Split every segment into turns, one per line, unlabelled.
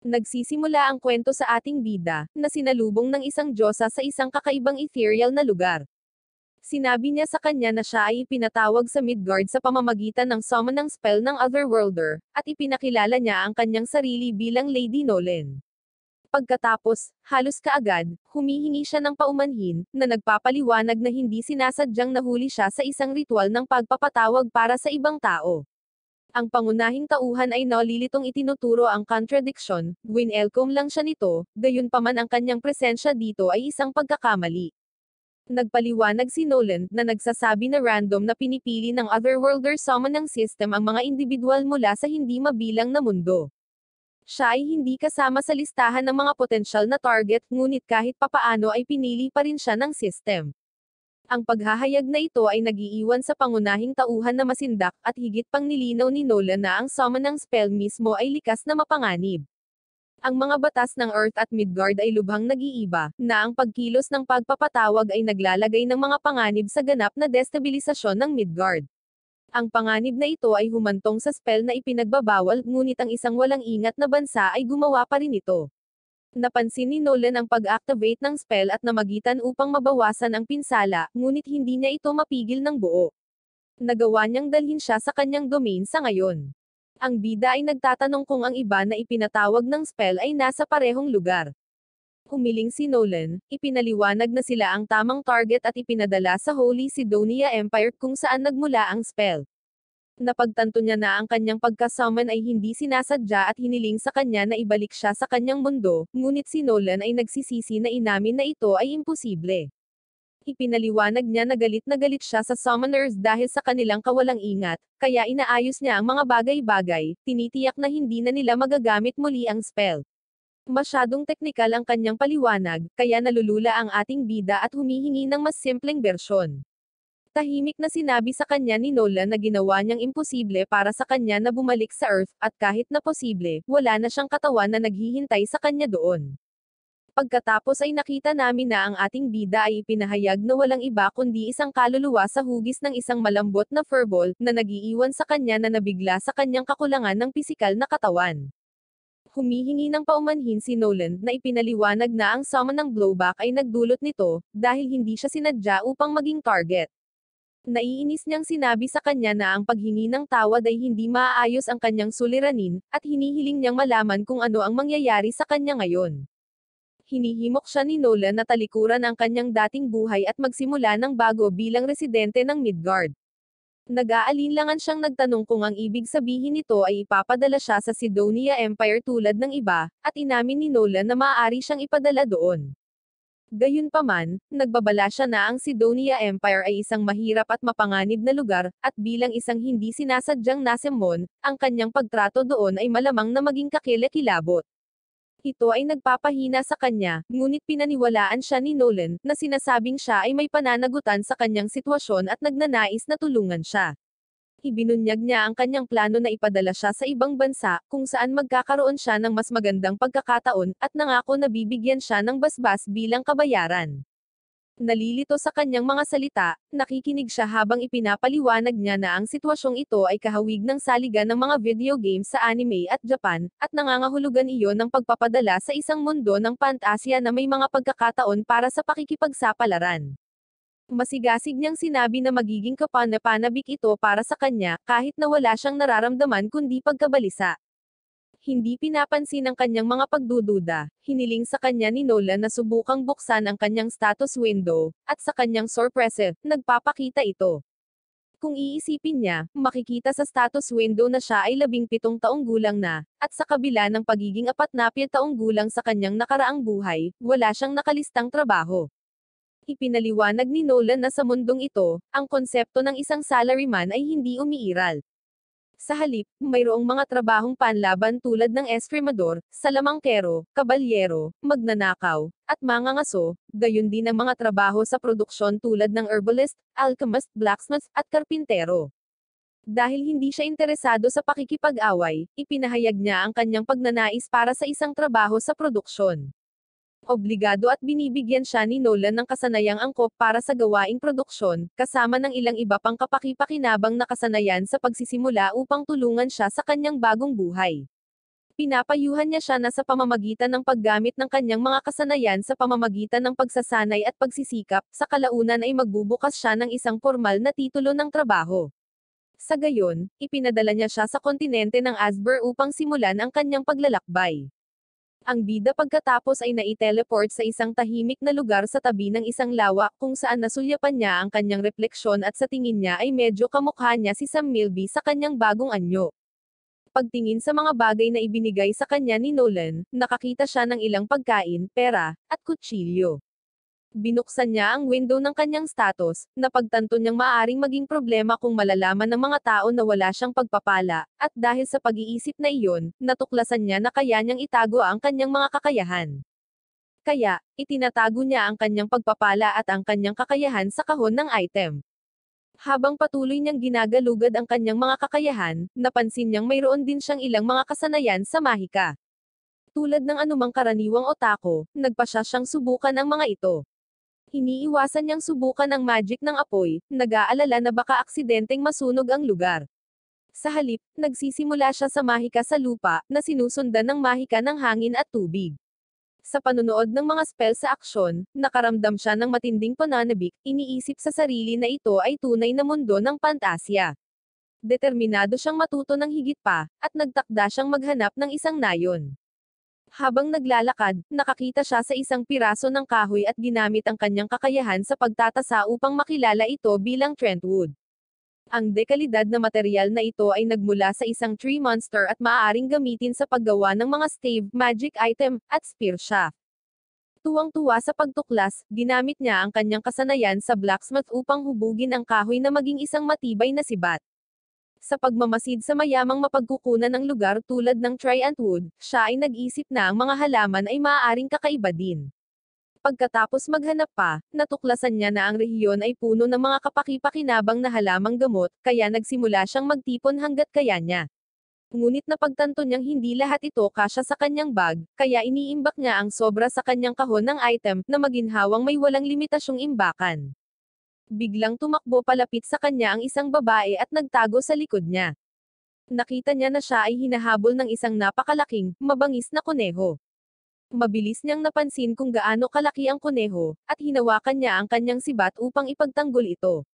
Nagsisimula ang kwento sa ating bida, na sinalubong ng isang diyosa sa isang kakaibang ethereal na lugar. Sinabi niya sa kanya na siya ay ipinatawag sa Midgard sa pamamagitan ng summon ng spell ng Otherworlder, at ipinakilala niya ang kanyang sarili bilang Lady Nolen. Pagkatapos, halos kaagad, humihingi siya ng paumanhin, na nagpapaliwanag na hindi sinasadyang nahuli siya sa isang ritual ng pagpapatawag para sa ibang tao. Ang pangunahing tauhan ay nalilitong itinuturo ang contradiction, winelcome lang siya nito, gayunpaman ang kanyang presensya dito ay isang pagkakamali. Nagpaliwanag si Nolan, na nagsasabi na random na pinipili ng Otherworlder summon ng system ang mga individual mula sa hindi mabilang na mundo. Siya ay hindi kasama sa listahan ng mga potensyal na target, ngunit kahit papaano ay pinili pa rin siya ng system. Ang paghahayag na ito ay nag-iiwan sa pangunahing tauhan na masindak, at higit pang nilinaw ni Nolan na ang summon ng spell mismo ay likas na mapanganib. Ang mga batas ng Earth at Midgard ay lubhang nag-iiba, na ang pagkilos ng pagpapatawag ay naglalagay ng mga panganib sa ganap na destabilisasyon ng Midgard. Ang panganib na ito ay humantong sa spell na ipinagbabawal, ngunit ang isang walang ingat na bansa ay gumawa pa rin ito. Napansin ni Nolan ang pag-activate ng spell at namagitan upang mabawasan ang pinsala, ngunit hindi niya ito mapigil ng buo. Nagawa niyang dalhin siya sa kanyang domain sa ngayon. Ang bida ay nagtatanong kung ang iba na ipinatawag ng spell ay nasa parehong lugar. Humiling si Nolan, ipinaliwanag na sila ang tamang target at ipinadala sa Holy Sidonia Empire kung saan nagmula ang spell. Napagtanto niya na ang kanyang pagkasummon ay hindi sinasadya at hiniling sa kanya na ibalik siya sa kanyang mundo, ngunit si Nolan ay nagsisisi na inamin na ito ay imposible. Ipinaliwanag niya na galit siya sa summoners dahil sa kanilang kawalang ingat, kaya inaayos niya ang mga bagay-bagay, tinitiyak na hindi na nila magagamit muli ang spell. Masyadong teknikal ang kanyang paliwanag, kaya nalulula ang ating bida at humihingi ng mas simpleng bersyon. Tahimik na sinabi sa kanya ni Nolan na ginawa niyang imposible para sa kanya na bumalik sa Earth, at kahit na posible, wala na siyang katawan na naghihintay sa kanya doon. Pagkatapos ay nakita namin na ang ating bida ay ipinahayag na walang iba kundi isang kaluluwa sa hugis ng isang malambot na furball, na nag-iiwan sa kanya na nabigla sa kanyang kakulangan ng pisikal na katawan. Humihingi ng paumanhin si Nolan, na ipinaliwanag na ang summon ng blowback ay nagdulot nito, dahil hindi siya sinadya upang maging target. Naiinis niyang sinabi sa kanya na ang paghingi ng tawad ay hindi maaayos ang kanyang suliranin, at hinihiling niyang malaman kung ano ang mangyayari sa kanya ngayon. Hinihimok siya ni Nolan na talikuran ang kanyang dating buhay at magsimula ng bago bilang residente ng Midgard. Nag-aalinlangan siyang nagtanong kung ang ibig sabihin nito ay ipapadala siya sa Sidonia Empire tulad ng iba, at inamin ni Nolan na maaari siyang ipadala doon. Gayunpaman, nagbabala siya na ang Sidonia Empire ay isang mahirap at mapanganib na lugar, at bilang isang hindi sinasadyang nasemon, ang kanyang pagtrato doon ay malamang na maging kakilakilabot. Ito ay nagpapahina sa kanya, ngunit pinaniwalaan siya ni Nolan, na sinasabing siya ay may pananagutan sa kanyang sitwasyon at nagnanais na tulungan siya. Ibinunyag niya ang kanyang plano na ipadala siya sa ibang bansa, kung saan magkakaroon siya ng mas magandang pagkakataon, at nangako na bibigyan siya ng basbas bilang kabayaran. Nalilito sa kanyang mga salita, nakikinig siya habang ipinapaliwanag niya na ang sitwasyong ito ay kahawig ng saligan ng mga video games sa anime at Japan, at nangangahulugan iyon ng pagpapadala sa isang mundo ng pantasya na may mga pagkakataon para sa pakikipagsapalaran. Masigasig niyang sinabi na magiging kapanapanabik ito para sa kanya, kahit na wala siyang nararamdaman kundi pagkabalisa. Hindi pinapansin ang kanyang mga pagdududa, hiniling sa kanya ni Nolan na subukang buksan ang kanyang status window, at sa kanyang sorpresa, nagpapakita ito. Kung iisipin niya, makikita sa status window na siya ay 17 taong gulang na, at sa kabila ng pagiging 40 taong gulang sa kanyang nakaraang buhay, wala siyang nakalistang trabaho. Ipinaliwanag ni Nolan na sa mundong ito, ang konsepto ng isang salaryman ay hindi umiiral. Sa halip, mayroong mga trabahong panlaban tulad ng eskrimador, salamangkero, kabalyero, magnanakaw, at mangangaso, gayon din ang mga trabaho sa produksyon tulad ng herbalist, alchemist, blacksmith, at karpintero. Dahil hindi siya interesado sa pakikipag-away, ipinahayag niya ang kanyang pagnanais para sa isang trabaho sa produksyon. Obligado at binibigyan siya ni Nolan ng kasanayang angkop para sa gawaing produksyon, kasama ng ilang iba pang kapaki-pakinabang na kasanayan sa pagsisimula upang tulungan siya sa kanyang bagong buhay. Pinapayuhan niya siya na sa pamamagitan ng paggamit ng kanyang mga kasanayan sa pamamagitan ng pagsasanay at pagsisikap, sa kalaunan ay magbubukas siya ng isang formal na titulo ng trabaho. Sa gayon, ipinadala niya siya sa kontinente ng Asber upang simulan ang kanyang paglalakbay. Ang bida pagkatapos ay nai-teleport sa isang tahimik na lugar sa tabi ng isang lawa, kung saan nasulyapan niya ang kanyang refleksyon at sa tingin niya ay medyo kamukha niya si Sam Milby sa kanyang bagong anyo. Pagtingin sa mga bagay na ibinigay sa kanya ni Nolan, nakakita siya ng ilang pagkain, pera, at kutsilyo. Binuksan niya ang window ng kanyang status, napagtanto niyang maaaring maging problema kung malalaman ng mga tao na wala siyang pagpapala, at dahil sa pag-iisip na iyon, natuklasan niya na kaya niyang itago ang kanyang mga kakayahan. Kaya, itinatago niya ang kanyang pagpapala at ang kanyang kakayahan sa kahon ng item. Habang patuloy niyang ginagalugad ang kanyang mga kakayahan, napansin niyang mayroon din siyang ilang mga kasanayan sa mahika. Tulad ng anumang karaniwang otako, nagpasya siyang subukan ang mga ito. Iniiwasan niyang subukan ang magic ng apoy, nag-aalala na baka aksidenteng masunog ang lugar. Sa halip, nagsisimula siya sa mahika sa lupa, na sinusundan ng mahika ng hangin at tubig. Sa panunood ng mga spell sa aksyon, nakaramdam siya ng matinding pananabik, iniisip sa sarili na ito ay tunay na mundo ng pantasya. Determinado siyang matuto ng higit pa, at nagtakda siyang maghanap ng isang nayon. Habang naglalakad, nakakita siya sa isang piraso ng kahoy at ginamit ang kanyang kakayahan sa pagtatasa upang makilala ito bilang Trentwood. Ang dekalidad na material na ito ay nagmula sa isang tree monster at maaaring gamitin sa paggawa ng mga stave, magic item, at spear shaft. Tuwang-tuwa sa pagtuklas, ginamit niya ang kanyang kasanayan sa blacksmith upang hubugin ang kahoy na maging isang matibay na sibat. Sa pagmamasid sa mayamang mapagkukunan ng lugar tulad ng Trentwood, siya ay nag-isip na ang mga halaman ay maaaring kakaiba din. Pagkatapos maghanap pa, natuklasan niya na ang rehiyon ay puno ng mga kapaki-pakinabang na halamang gamot, kaya nagsimula siyang magtipon hanggat kaya niya. Ngunit napagtanto niyang hindi lahat ito kasya sa kanyang bag, kaya iniimbak niya ang sobra sa kanyang kahon ng item, na maginhawang may walang limitasyong imbakan. Biglang tumakbo palapit sa kanya ang isang babae at nagtago sa likod niya. Nakita niya na siya ay hinahabol ng isang napakalaking, mabangis na kuneho. Mabilis niyang napansin kung gaano kalaki ang kuneho, at hinawakan niya ang kanyang sibat upang ipagtanggol ito.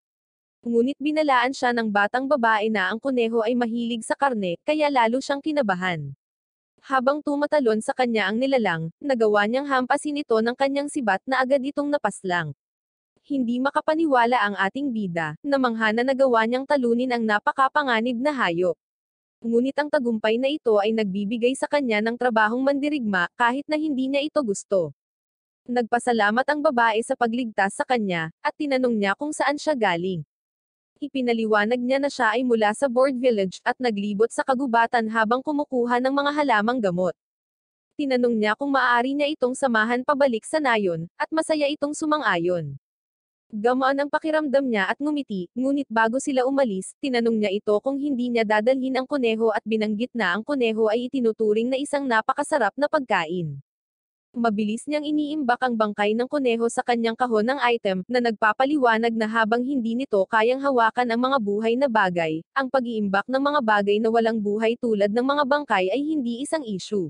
Ngunit binalaan siya ng batang babae na ang kuneho ay mahilig sa karne, kaya lalo siyang kinabahan. Habang tumatalon sa kanya ang nilalang, nagawa niyang hampasin ito ng kanyang sibat na agad itong napaslang. Hindi makapaniwala ang ating bida, na mangha na nagawa niyang talunin ang napakapanganib na hayop. Ngunit ang tagumpay na ito ay nagbibigay sa kanya ng trabahong mandirigma, kahit na hindi niya ito gusto. Nagpasalamat ang babae sa pagligtas sa kanya, at tinanong niya kung saan siya galing. Ipinaliwanag niya na siya ay mula sa Board Village, at naglibot sa kagubatan habang kumukuha ng mga halamang gamot. Tinanong niya kung maaari niya itong samahan pabalik sa nayon, at masaya itong sumang-ayon. Gamaan ang pakiramdam niya at ngumiti, ngunit bago sila umalis, tinanong niya ito kung hindi niya dadalhin ang kuneho at binanggit na ang kuneho ay itinuturing na isang napakasarap na pagkain. Mabilis niyang iniimbak ang bangkay ng kuneho sa kanyang kahon ng item, na nagpapaliwanag na habang hindi nito kayang hawakan ang mga buhay na bagay, ang pag-iimbak ng mga bagay na walang buhay tulad ng mga bangkay ay hindi isang issue.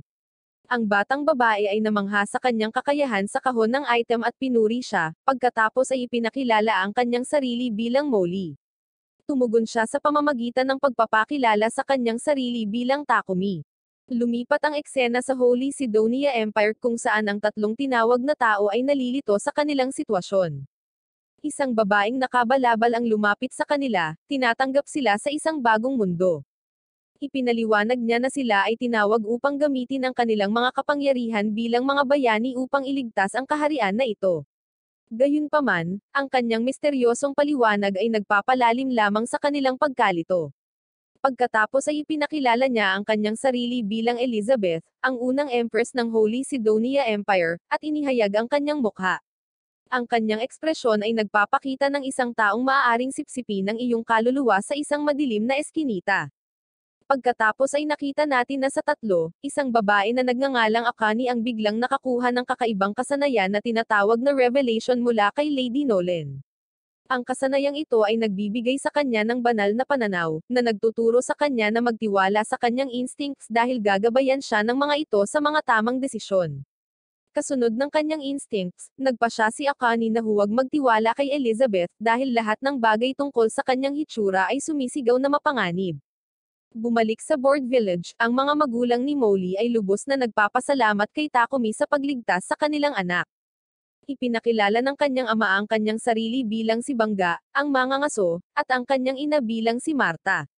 Ang batang babae ay namangha sa kanyang kakayahan sa kahon ng item at pinuri siya, pagkatapos ay ipinakilala ang kanyang sarili bilang Molly. Tumugon siya sa pamamagitan ng pagpapakilala sa kanyang sarili bilang Takumi. Lumipat ang eksena sa Holy Sidonia Empire kung saan ang tatlong tinawag na tao ay nalilito sa kanilang sitwasyon. Isang babaeng nakabalabal ang lumapit sa kanila, tinatanggap sila sa isang bagong mundo. Ipinaliwanag niya na sila ay tinawag upang gamitin ang kanilang mga kapangyarihan bilang mga bayani upang iligtas ang kaharian na ito. Gayunpaman, ang kanyang misteryosong paliwanag ay nagpapalalim lamang sa kanilang pagkalito. Pagkatapos ay ipinakilala niya ang kanyang sarili bilang Elizabeth, ang unang empress ng Holy Sidonia Empire, at inihayag ang kanyang mukha. Ang kanyang ekspresyon ay nagpapakita ng isang taong maaaring sipsipin ang iyong kaluluwa sa isang madilim na eskinita. Pagkatapos ay nakita natin na sa tatlo, isang babae na nagngangalang Akane ang biglang nakakuha ng kakaibang kasanayan na tinatawag na revelation mula kay Lady Nolan. Ang kasanayang ito ay nagbibigay sa kanya ng banal na pananaw, na nagtuturo sa kanya na magtiwala sa kanyang instincts dahil gagabayan siya ng mga ito sa mga tamang desisyon. Kasunod ng kanyang instincts, nagpa siya si Akane na huwag magtiwala kay Elizabeth dahil lahat ng bagay tungkol sa kanyang hitsura ay sumisigaw na mapanganib. Bumalik sa Board Village, ang mga magulang ni Molly ay lubos na nagpapasalamat kay Takumi sa pagligtas sa kanilang anak. Ipinakilala ng kanyang ama ang kanyang sarili bilang si Bangga, ang mangangaso, at ang kanyang ina bilang si Marta.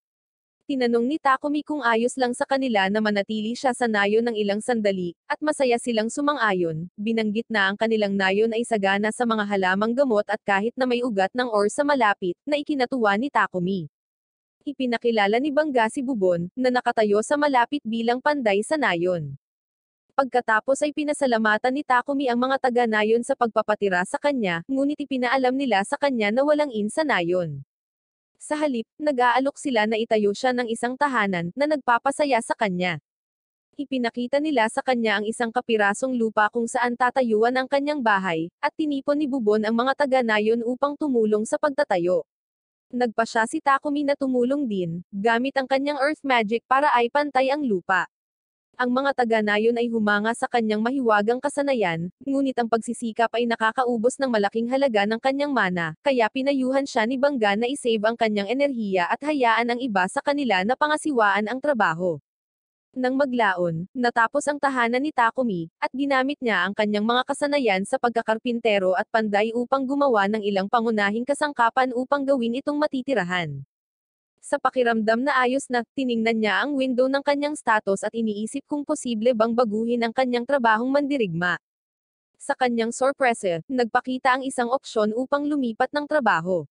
Tinanong ni Takumi kung ayos lang sa kanila na manatili siya sa nayon ng ilang sandali, at masaya silang sumang-ayon. Binanggit na ang kanilang nayon ay sagana sa mga halamang gamot at kahit na may ugat ng ore sa malapit, na ikinatuwa ni Takumi. Ipinakilala ni Bangga si Bubon, na nakatayo sa malapit bilang panday sa nayon. Pagkatapos ay pinasalamatan ni Takumi ang mga taga-nayon sa pagpapatira sa kanya, ngunit ipinaalam nila sa kanya na walang in sa nayon. Sa halip, nag-aalok sila na itayo siya ng isang tahanan, na nagpapasaya sa kanya. Ipinakita nila sa kanya ang isang kapirasong lupa kung saan tatayuan ang kanyang bahay, at tinipon ni Bubon ang mga taga-nayon upang tumulong sa pagtatayo. Nagpa siya si Takumi na tumulong din, gamit ang kanyang earth magic para ay pantay ang lupa. Ang mga taga-nayon ay humanga sa kanyang mahiwagang kasanayan, ngunit ang pagsisikap ay nakakaubos ng malaking halaga ng kanyang mana, kaya pinayuhan siya ni Bangga na isave ang kanyang enerhiya at hayaan ang iba sa kanila na pangasiwaan ang trabaho. Nang maglaon, natapos ang tahanan ni Takumi, at ginamit niya ang kanyang mga kasanayan sa pagkakarpintero at panday upang gumawa ng ilang pangunahing kasangkapan upang gawin itong matitirahan. Sa pakiramdam na ayos na, tiningnan niya ang window ng kanyang status at iniisip kung posible bang baguhin ang kanyang trabahong mandirigma. Sa kanyang sorpresa, nagpakita ang isang opsyon upang lumipat ng trabaho.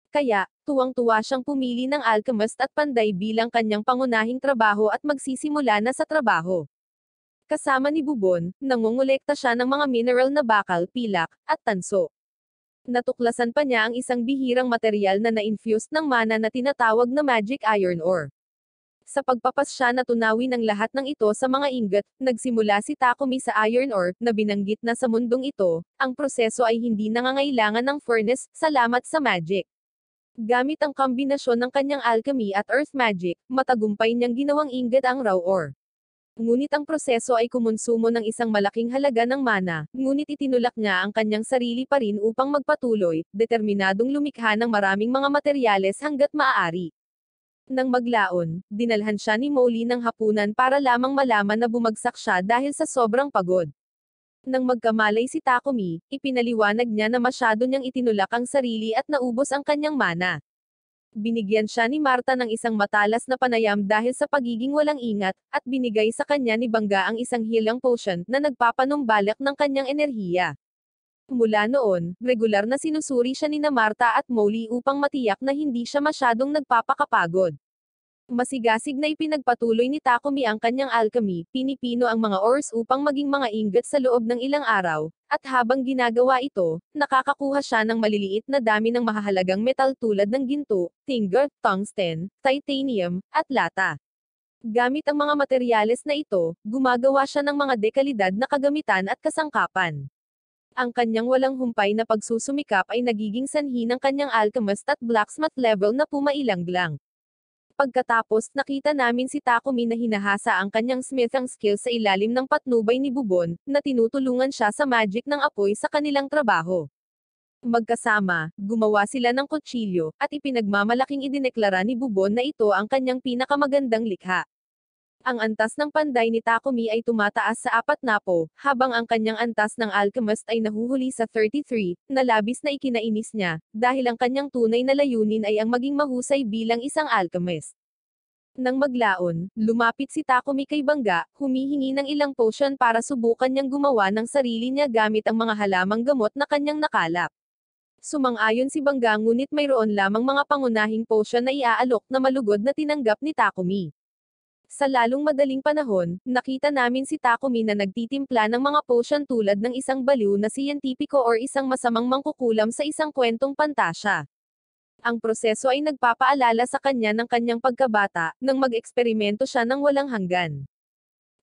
Kaya, tuwang-tuwa siyang pumili ng alchemist at panday bilang kanyang pangunahing trabaho at magsisimula na sa trabaho. Kasama ni Bubon, nangongolekta siya ng mga mineral na bakal, pilak, at tanso. Natuklasan pa niya ang isang bihirang material na na-infused ng mana na tinatawag na magic iron ore. Sa pagpapasya na tunawin ang lahat ng ito sa mga ingot, nagsimula si Takumi sa iron ore, na binanggit na sa mundong ito, ang proseso ay hindi nangangailangan ng furnace, salamat sa magic. Gamit ang kombinasyon ng kanyang alchemy at earth magic, matagumpay niyang ginawang ingot ang raw ore. Ngunit ang proseso ay kumonsumo ng isang malaking halaga ng mana, ngunit itinulak niya ang kanyang sarili pa rin upang magpatuloy, determinadong lumikha ng maraming mga materyales hanggat maaari. Nang maglaon, dinalhan siya ni Molly ng hapunan para lamang malaman na bumagsak siya dahil sa sobrang pagod. Nang magkamalay si Takumi, ipinaliwanag niya na masyado niyang itinulak ang sarili at naubos ang kanyang mana. Binigyan siya ni Marta ng isang matalas na panayam dahil sa pagiging walang ingat, at binigay sa kanya ni Bangga ang isang healing potion na nagpapanumbalik ng kanyang enerhiya. Mula noon, regular na sinusuri siya ni Marta at Molly upang matiyak na hindi siya masyadong nagpapakapagod. Masigasig na ipinagpatuloy ni Takumi ang kanyang alchemy, pinipino ang mga ores upang maging mga ingot sa loob ng ilang araw, at habang ginagawa ito, nakakakuha siya ng maliliit na dami ng mahahalagang metal tulad ng ginto, tinga, tungsten, titanium, at lata. Gamit ang mga materyales na ito, gumagawa siya ng mga dekalidad na kagamitan at kasangkapan. Ang kanyang walang humpay na pagsusumikap ay nagiging sanhi ng kanyang alchemist at blacksmith level na pumailanglang. Pagkatapos, nakita namin si Takumi na hinahasa ang kanyang smithing skill sa ilalim ng patnubay ni Bubon, na tinutulungan siya sa magic ng apoy sa kanilang trabaho. Magkasama, gumawa sila ng kutsilyo, at ipinagmamalaking idineklara ni Bubon na ito ang kanyang pinakamagandang likha. Ang antas ng panday ni Takumi ay tumataas sa 40, habang ang kanyang antas ng alchemist ay nahuhuli sa 33, na labis na ikinainis niya, dahil ang kanyang tunay na layunin ay ang maging mahusay bilang isang alchemist. Nang maglaon, lumapit si Takumi kay Bangga, humihingi ng ilang potion para subukan niyang gumawa ng sarili niya gamit ang mga halamang gamot na kanyang nakalap. Sumang-ayon si Bangga ngunit mayroon lamang mga pangunahing potion na iaalok na malugod na tinanggap ni Takumi. Sa lalong madaling panahon, nakita namin si Takumi na nagtitimpla ng mga potion tulad ng isang baliw na siyentipiko or isang masamang mangkukulam sa isang kwentong pantasya. Ang proseso ay nagpapaalala sa kanya ng kanyang pagkabata, nang mag-eksperimento siya ng walang hanggan.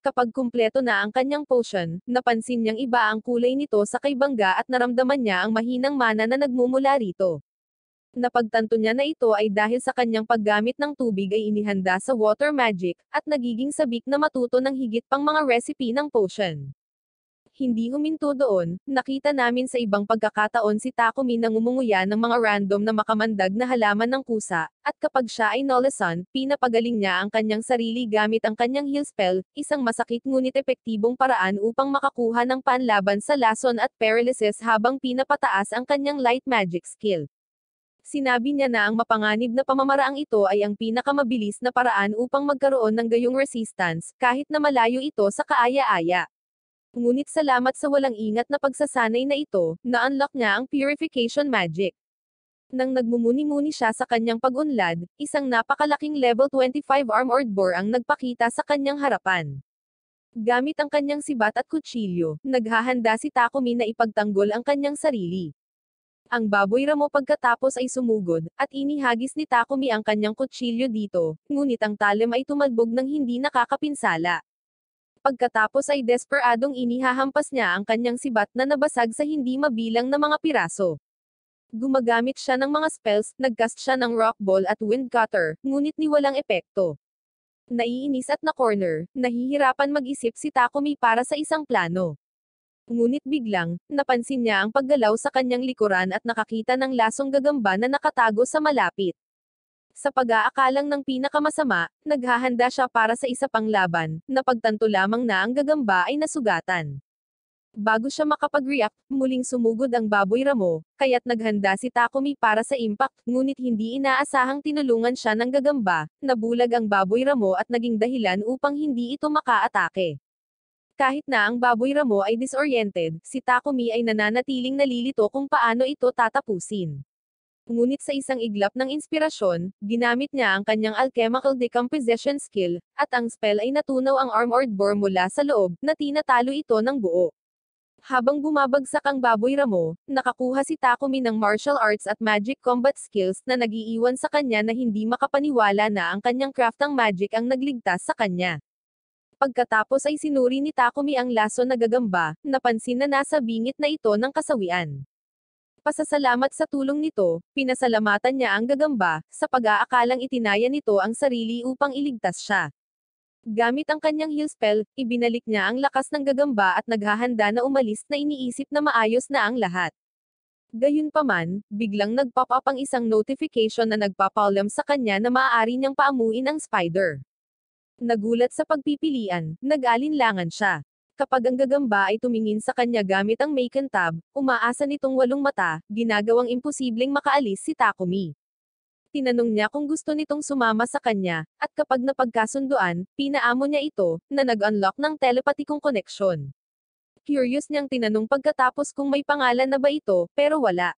Kapag kumpleto na ang kanyang potion, napansin niyang iba ang kulay nito sa kay Bangga at naramdaman niya ang mahinang mana na nagmumula rito. Napagtanto niya na ito ay dahil sa kanyang paggamit ng tubig ay inihanda sa water magic, at nagiging sabik na matuto ng higit pang mga recipe ng potion. Hindi huminto doon, nakita namin sa ibang pagkakataon si Takumi na ngumunguya ng mga random na makamandag na halaman ng kusa, at kapag siya ay nolasan, pinapagaling niya ang kanyang sarili gamit ang kanyang heal spell, isang masakit ngunit epektibong paraan upang makakuha ng panlaban sa lason at paralysis habang pinapataas ang kanyang light magic skill. Sinabi niya na ang mapanganib na pamamaraang ito ay ang pinakamabilis na paraan upang magkaroon ng gayong resistance, kahit na malayo ito sa kaaya-aya. Ngunit salamat sa walang ingat na pagsasanay na ito, na-unlock niya ang purification magic. Nang nagmumuni-muni siya sa kanyang pag-unlad, isang napakalaking level 25 armored boar ang nagpakita sa kanyang harapan. Gamit ang kanyang sibat at kutsilyo, naghahanda si Takumi na ipagtanggol ang kanyang sarili. Ang baboy ramo pagkatapos ay sumugod, at inihagis ni Takumi ang kanyang kutsilyo dito, ngunit ang talim ay tumalbog ng hindi nakakapinsala. Pagkatapos ay desperadong inihahampas niya ang kanyang sibat na nabasag sa hindi mabilang na mga piraso. Gumagamit siya ng mga spells, nagcast siya ng rock ball at wind cutter, ngunit ni walang epekto. Naiinis at na-corner, nahihirapan mag-isip si Takumi para sa isang plano. Ngunit biglang, napansin niya ang paggalaw sa kanyang likuran at nakakita ng lasong gagamba na nakatago sa malapit. Sa pag-aakalang ng pinakamasama, naghahanda siya para sa isa pang laban, napagtanto lamang na ang gagamba ay nasugatan. Bago siya makapag-react, muling sumugod ang baboy ramo, kaya't naghanda si Takumi para sa impact, ngunit hindi inaasahang tinulungan siya ng gagamba, nabulag ang baboy ramo at naging dahilan upang hindi ito makaatake. Kahit na ang baboy ramo ay disoriented, si Takumi ay nananatiling nalilito kung paano ito tatapusin. Ngunit sa isang iglap ng inspirasyon, ginamit niya ang kanyang alchemical decomposition skill, at ang spell ay natunaw ang armored boar mula sa loob, na tinatalo ito ng buo. Habang bumabagsak ang baboy ramo, nakakuha si Takumi ng martial arts at magic combat skills na nagiiwan sa kanya na hindi makapaniwala na ang kanyang craft ng magic ang nagligtas sa kanya. Pagkatapos ay sinuri ni Takumi ang laso na gagamba, napansin na nasa bingit na ito ng kasawian. Pasasalamat sa tulong nito, pinasalamatan niya ang gagamba, sa pag-aakalang itinaya nito ang sarili upang iligtas siya. Gamit ang kanyang heal spell, ibinalik niya ang lakas ng gagamba at naghahanda na umalis na iniisip na maayos na ang lahat. Gayunpaman, biglang nag-pop up ang isang notification na nagpapaalam sa kanya na maaari niyang paamuin ang spider. Nagulat sa pagpipilian, nag-alinlangan siya. Kapag ang gagamba ay tumingin sa kanya gamit ang Maken Tab, umaasa nitong 8 mata, ginagawang imposibleng makaalis si Takumi. Tinanong niya kung gusto nitong sumama sa kanya, at kapag napagkasunduan, pinaamo niya ito, na nag-unlock ng telepatikong koneksyon. Curious niyang tinanong pagkatapos kung may pangalan na ba ito, pero wala.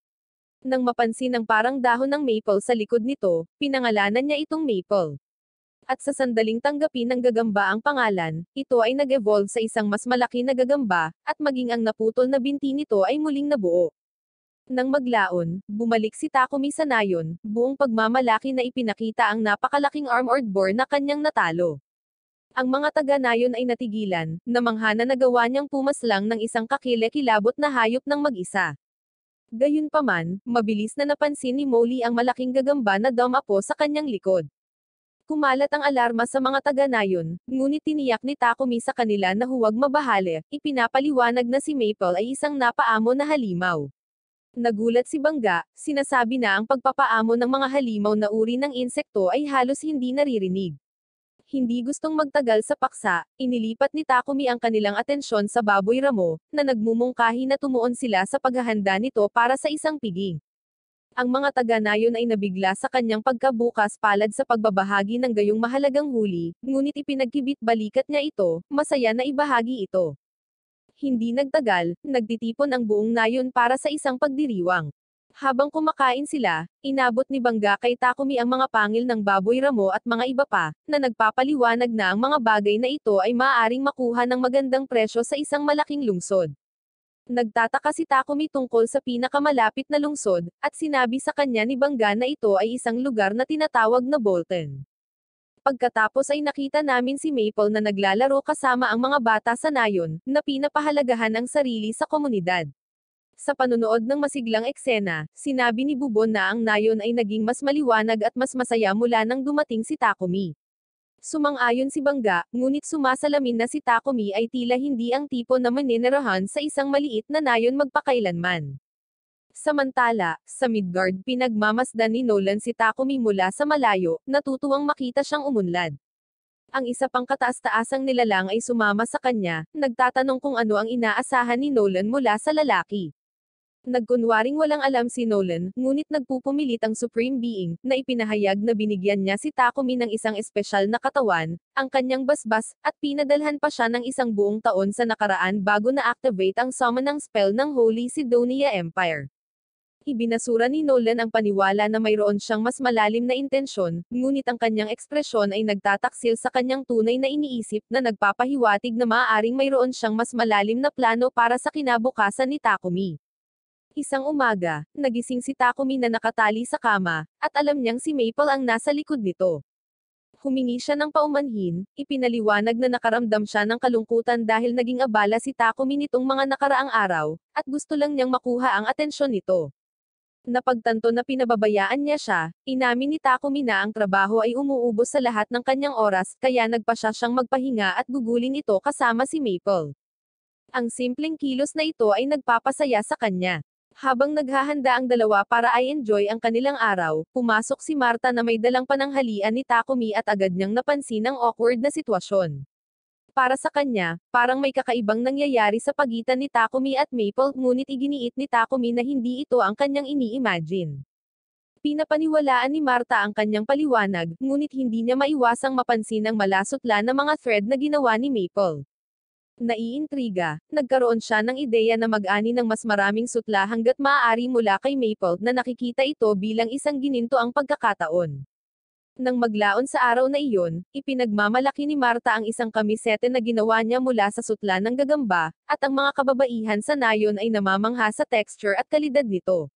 Nang mapansin ang parang dahon ng maple sa likod nito, pinangalanan niya itong Maple. At sa sandaling tanggapin ng gagamba ang pangalan, ito ay nag-evolve sa isang mas malaki na gagamba, at maging ang naputol na binti nito ay muling nabuo. Nang maglaon, bumalik si Takumi sa nayon, buong pagmamalaki na ipinakita ang napakalaking armored boar na kanyang natalo. Ang mga taga-nayon ay natigilan, namangha na nagawa niyang pumaslang ng isang kakilekilabot na hayop ng mag-isa. Gayunpaman, mabilis na napansin ni Molly ang malaking gagamba na dumapo sa kanyang likod. Kumalat ang alarma sa mga taga-nayon, ngunit tiniyak ni Takumi sa kanila na huwag mabahali, ipinapaliwanag na si Maple ay isang napaamo na halimaw. Nagulat si Bangga, sinasabi na ang pagpapaamo ng mga halimaw na uri ng insekto ay halos hindi naririnig. Hindi gustong magtagal sa paksa, inilipat ni Takumi ang kanilang atensyon sa baboy ramo, na nagmumungkahi na tumuon sila sa paghahanda nito para sa isang piging. Ang mga taga-nayon ay nabigla sa kanyang pagkabukas palad sa pagbabahagi ng gayong mahalagang huli, ngunit ipinagkibit-balikat niya ito, masaya na ibahagi ito. Hindi nagtagal, nagtitipon ang buong nayon para sa isang pagdiriwang. Habang kumakain sila, inabot ni Bangga kay Takumi ang mga pangil ng baboy ramo at mga iba pa, na nagpapaliwanag na ang mga bagay na ito ay maaaring makuha ng magandang presyo sa isang malaking lungsod. Nagtataka si Takumi tungkol sa pinakamalapit na lungsod, at sinabi sa kanya ni Bangga na ito ay isang lugar na tinatawag na Bolton. Pagkatapos ay nakita namin si Maple na naglalaro kasama ang mga bata sa nayon, na pinapahalagahan ang sarili sa komunidad. Sa panunood ng masiglang eksena, sinabi ni Bubon na ang nayon ay naging mas maliwanag at mas masaya mula nang dumating si Takumi. Sumang-ayon si Bangga, ngunit sumasalamin na si Takumi ay tila hindi ang tipo na maninirahan sa isang maliit na nayon magpakailanman. Samantala, sa Midgard pinagmamasdan ni Nolan si Takumi mula sa malayo, natutuwang makita siyang umunlad. Ang isa pang kataas-taasang nilalang ay sumama sa kanya, nagtatanong kung ano ang inaasahan ni Nolan mula sa lalaki. Nagkunwaring walang alam si Nolan, ngunit nagpupumilit ang Supreme Being, na ipinahayag na binigyan niya si Takumi ng isang espesyal na katawan, ang kanyang basbas, at pinadalhan pa siya ng isang buong taon sa nakaraan bago na-activate ang summon ng spell ng Holy Sidonia Empire. Ibinasura ni Nolan ang paniwala na mayroon siyang mas malalim na intensyon, ngunit ang kanyang ekspresyon ay nagtataksil sa kanyang tunay na iniisip na nagpapahiwatig na maaaring mayroon siyang mas malalim na plano para sa kinabukasan ni Takumi. Isang umaga, nagising si Takumi na nakatali sa kama, at alam niyang si Maple ang nasa likod nito. Humingi siya ng paumanhin, ipinaliwanag na nakaramdam siya ng kalungkutan dahil naging abala si Takumi nitong mga nakaraang araw, at gusto lang niyang makuha ang atensyon nito. Napagtanto na pinababayaan niya siya, inamin ni Takumi na ang trabaho ay umuubos sa lahat ng kanyang oras, kaya nagpa siyang magpahinga at gugulin ito kasama si Maple. Ang simpleng kilos na ito ay nagpapasaya sa kanya. Habang naghahanda ang dalawa para i-enjoy ang kanilang araw, pumasok si Marta na may dalang pananghalian ni Takumi at agad niyang napansin ang awkward na sitwasyon. Para sa kanya, parang may kakaibang nangyayari sa pagitan ni Takumi at Maple, ngunit iginiit ni Takumi na hindi ito ang kanyang ini-imagine. Pinapaniwalaan ni Marta ang kanyang paliwanag, ngunit hindi niya maiwasang mapansin ang malasutla na mga thread na ginawa ni Maple. Naiintriga, nagkaroon siya ng ideya na mag-ani ng mas maraming sutla hanggat maaari mula kay Maple na nakikita ito bilang isang gininto ang pagkakataon. Nang maglaon sa araw na iyon, ipinagmamalaki ni Marta ang isang kamisete na ginawa niya mula sa sutla ng gagamba, at ang mga kababaihan sa nayon ay namamangha sa texture at kalidad nito.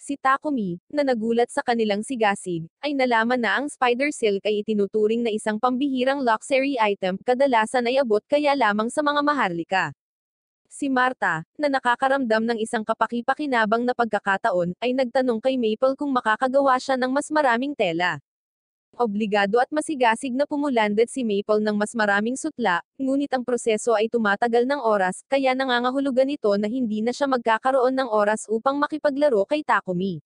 Si Takumi, na nagulat sa kanilang sigasig, ay nalaman na ang spider silk ay itinuturing na isang pambihirang luxury item, kadalasan ay abot kaya lamang sa mga maharlika. Si Marta, na nakakaramdam ng isang kapaki-pakinabang na pagkakataon, ay nagtanong kay Maple kung makakagawa siya ng mas maraming tela. Obligado at masigasig na pumulandad si Maple ng mas maraming sutla, ngunit ang proseso ay tumatagal ng oras, kaya nangangahulugan ito na hindi na siya magkakaroon ng oras upang makipaglaro kay Takumi.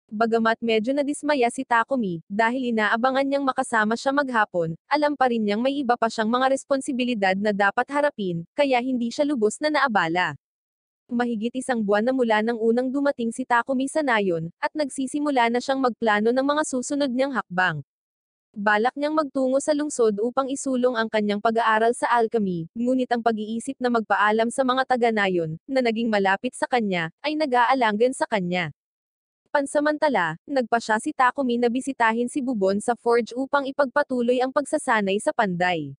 Bagamat medyo nadismaya si Takumi, dahil inaabangan niyang makasama siya maghapon, alam pa rin niyang may iba pa siyang mga responsibilidad na dapat harapin, kaya hindi siya lubos na naabala. Mahigit isang buwan na mula nang unang dumating si Takumi sa nayon, at nagsisimula na siyang magplano ng mga susunod niyang hakbang. Balak niyang magtungo sa lungsod upang isulong ang kanyang pag-aaral sa alchemy, ngunit ang pag-iisip na magpaalam sa mga taga-nayon, na naging malapit sa kanya, ay nag-aalangan sa kanya. Pansamantala, nagpa siya si Takumi na bisitahin si Bubon sa forge upang ipagpatuloy ang pagsasanay sa panday.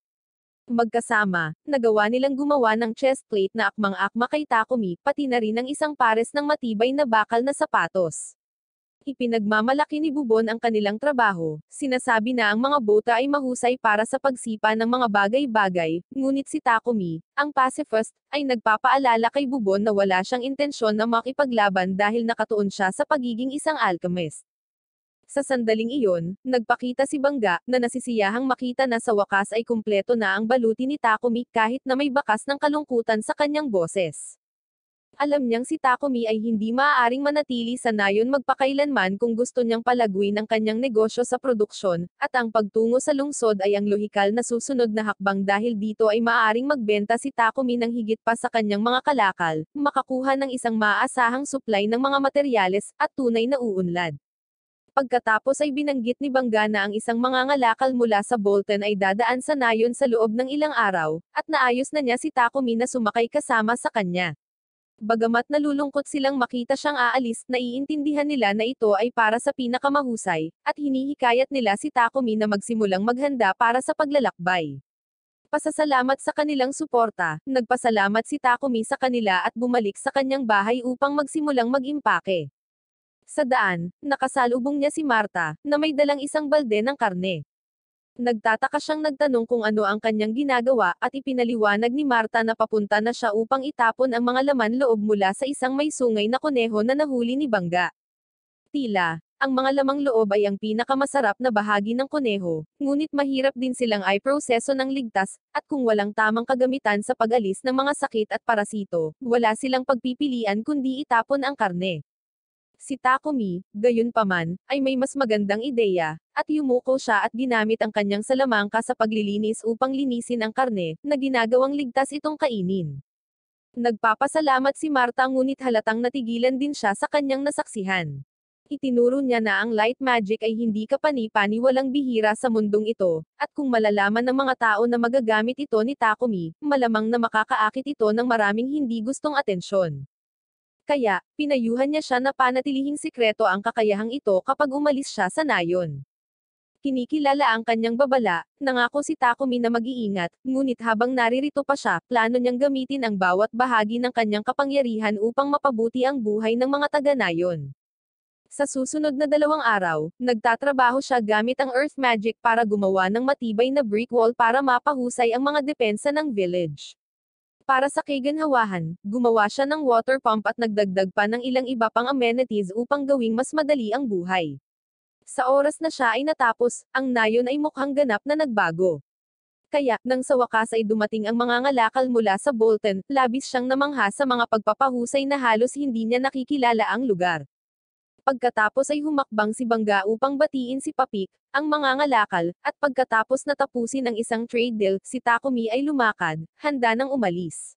Magkasama, nagawa nilang gumawa ng chest plate na akmang-akma kay Takumi, pati na rin ang isang pares ng matibay na bakal na sapatos. Ipinagmamalaki ni Bubon ang kanilang trabaho, sinasabi na ang mga bota ay mahusay para sa pagsipa ng mga bagay-bagay, ngunit si Takumi, ang pacifist, ay nagpapaalala kay Bubon na wala siyang intensyon na makipaglaban dahil nakatuon siya sa pagiging isang alchemist. Sa sandaling iyon, nagpakita si Bangga, na nasisiyahang makita na sa wakas ay kumpleto na ang baluti ni Takumi kahit na may bakas ng kalungkutan sa kanyang boses. Alam niyang si Takumi ay hindi maaaring manatili sa nayon magpakailanman kung gusto niyang palaguin ang kanyang negosyo sa produksyon, at ang pagtungo sa lungsod ay ang lohikal na susunod na hakbang dahil dito ay maaaring magbenta si Takumi ng higit pa sa kanyang mga kalakal, makakuha ng isang maaasahang supply ng mga materyales, at tunay na uunlad. Pagkatapos ay binanggit ni Bangga na ang isang mangangalakal mula sa Bolton ay dadaan sa nayon sa loob ng ilang araw, at naayos na niya si Takumi na sumakay kasama sa kanya. Bagamat nalulungkot silang makita siyang aalis, naiintindihan nila na ito ay para sa pinakamahusay, at hinihikayat nila si Takumi na magsimulang maghanda para sa paglalakbay. Pasasalamat sa kanilang suporta, nagpasalamat si Takumi sa kanila at bumalik sa kanyang bahay upang magsimulang mag-impake. Sa daan, nakasalubong niya si Marta, na may dalang isang balde ng karne. Nagtataka siyang nagtanong kung ano ang kanyang ginagawa at ipinaliwanag ni Marta na papunta na siya upang itapon ang mga laman loob mula sa isang may sungay na kuneho na nahuli ni Bangga. Tila, ang mga lamang loob ay ang pinakamasarap na bahagi ng kuneho, ngunit mahirap din silang i-proseso ng ligtas, at kung walang tamang kagamitan sa pag-alis ng mga sakit at parasito, wala silang pagpipilian kundi itapon ang karne. Si Takumi, gayunpaman, ay may mas magandang ideya, at yumuko siya at ginamit ang kanyang salamangka sa paglilinis upang linisin ang karne, na ginagawang ligtas itong kainin. Nagpapasalamat si Marta ngunit halatang natigilan din siya sa kanyang nasaksihan. Itinuro niya na ang light magic ay hindi kapani-paniwalang bihira sa mundong ito, at kung malalaman ng mga tao na magagamit ito ni Takumi, malamang na makakaakit ito ng maraming hindi gustong atensyon. Kaya, pinayuhan niya siya na panatilihing sikreto ang kakayahang ito kapag umalis siya sa nayon. Kinikilala ang kanyang babala, nangako si Takumi na mag-iingat, ngunit habang naririto pa siya, plano niyang gamitin ang bawat bahagi ng kanyang kapangyarihan upang mapabuti ang buhay ng mga taga-nayon. Sa susunod na 2 araw, nagtatrabaho siya gamit ang Earth Magic para gumawa ng matibay na brick wall para mapahusay ang mga depensa ng village. Para sa kaganhawahan, gumawa siya ng water pump at nagdagdag pa ng ilang iba pang amenities upang gawing mas madali ang buhay. Sa oras na siya ay natapos, ang nayon ay mukhang ganap na nagbago. Kaya, nang sa wakas ay dumating ang mga ngalakal mula sa Bolton, labis siyang namangha sa mga pagpapahusay na halos hindi niya nakikilala ang lugar. Pagkatapos ay humakbang si Bangga upang batiin si Papik, ang mangangalakal, at pagkatapos na tapusin ang isang trade deal, si Takumi ay lumakad, handa nang umalis.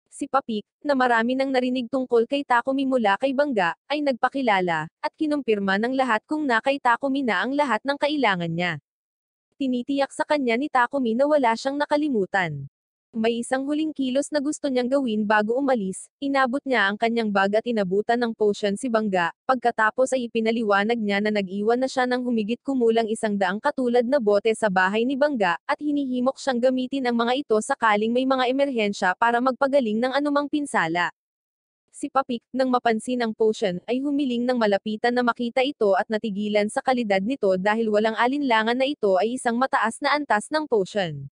Si Papik, na marami nang narinig tungkol kay Takumi mula kay Bangga, ay nagpakilala, at kinumpirma ng lahat kung na kay Takumi na ang lahat ng kailangan niya. Tinitiyak sa kanya ni Takumi na wala siyang nakalimutan. May isang huling kilos na gusto niyang gawin bago umalis, inabot niya ang kanyang bag at inabutan ng potion si Bangga, pagkatapos ay ipinaliwanag niya na nag-iwan na siya ng humigit kumulang 100 katulad na bote sa bahay ni Bangga, at hinihimok siyang gamitin ang mga ito sakaling may mga emerhensya para magpagaling ng anumang pinsala. Si Papik, nang mapansin ang potion, ay humiling ng malapitan na makita ito at natigilan sa kalidad nito dahil walang alinlangan na ito ay isang mataas na antas ng potion.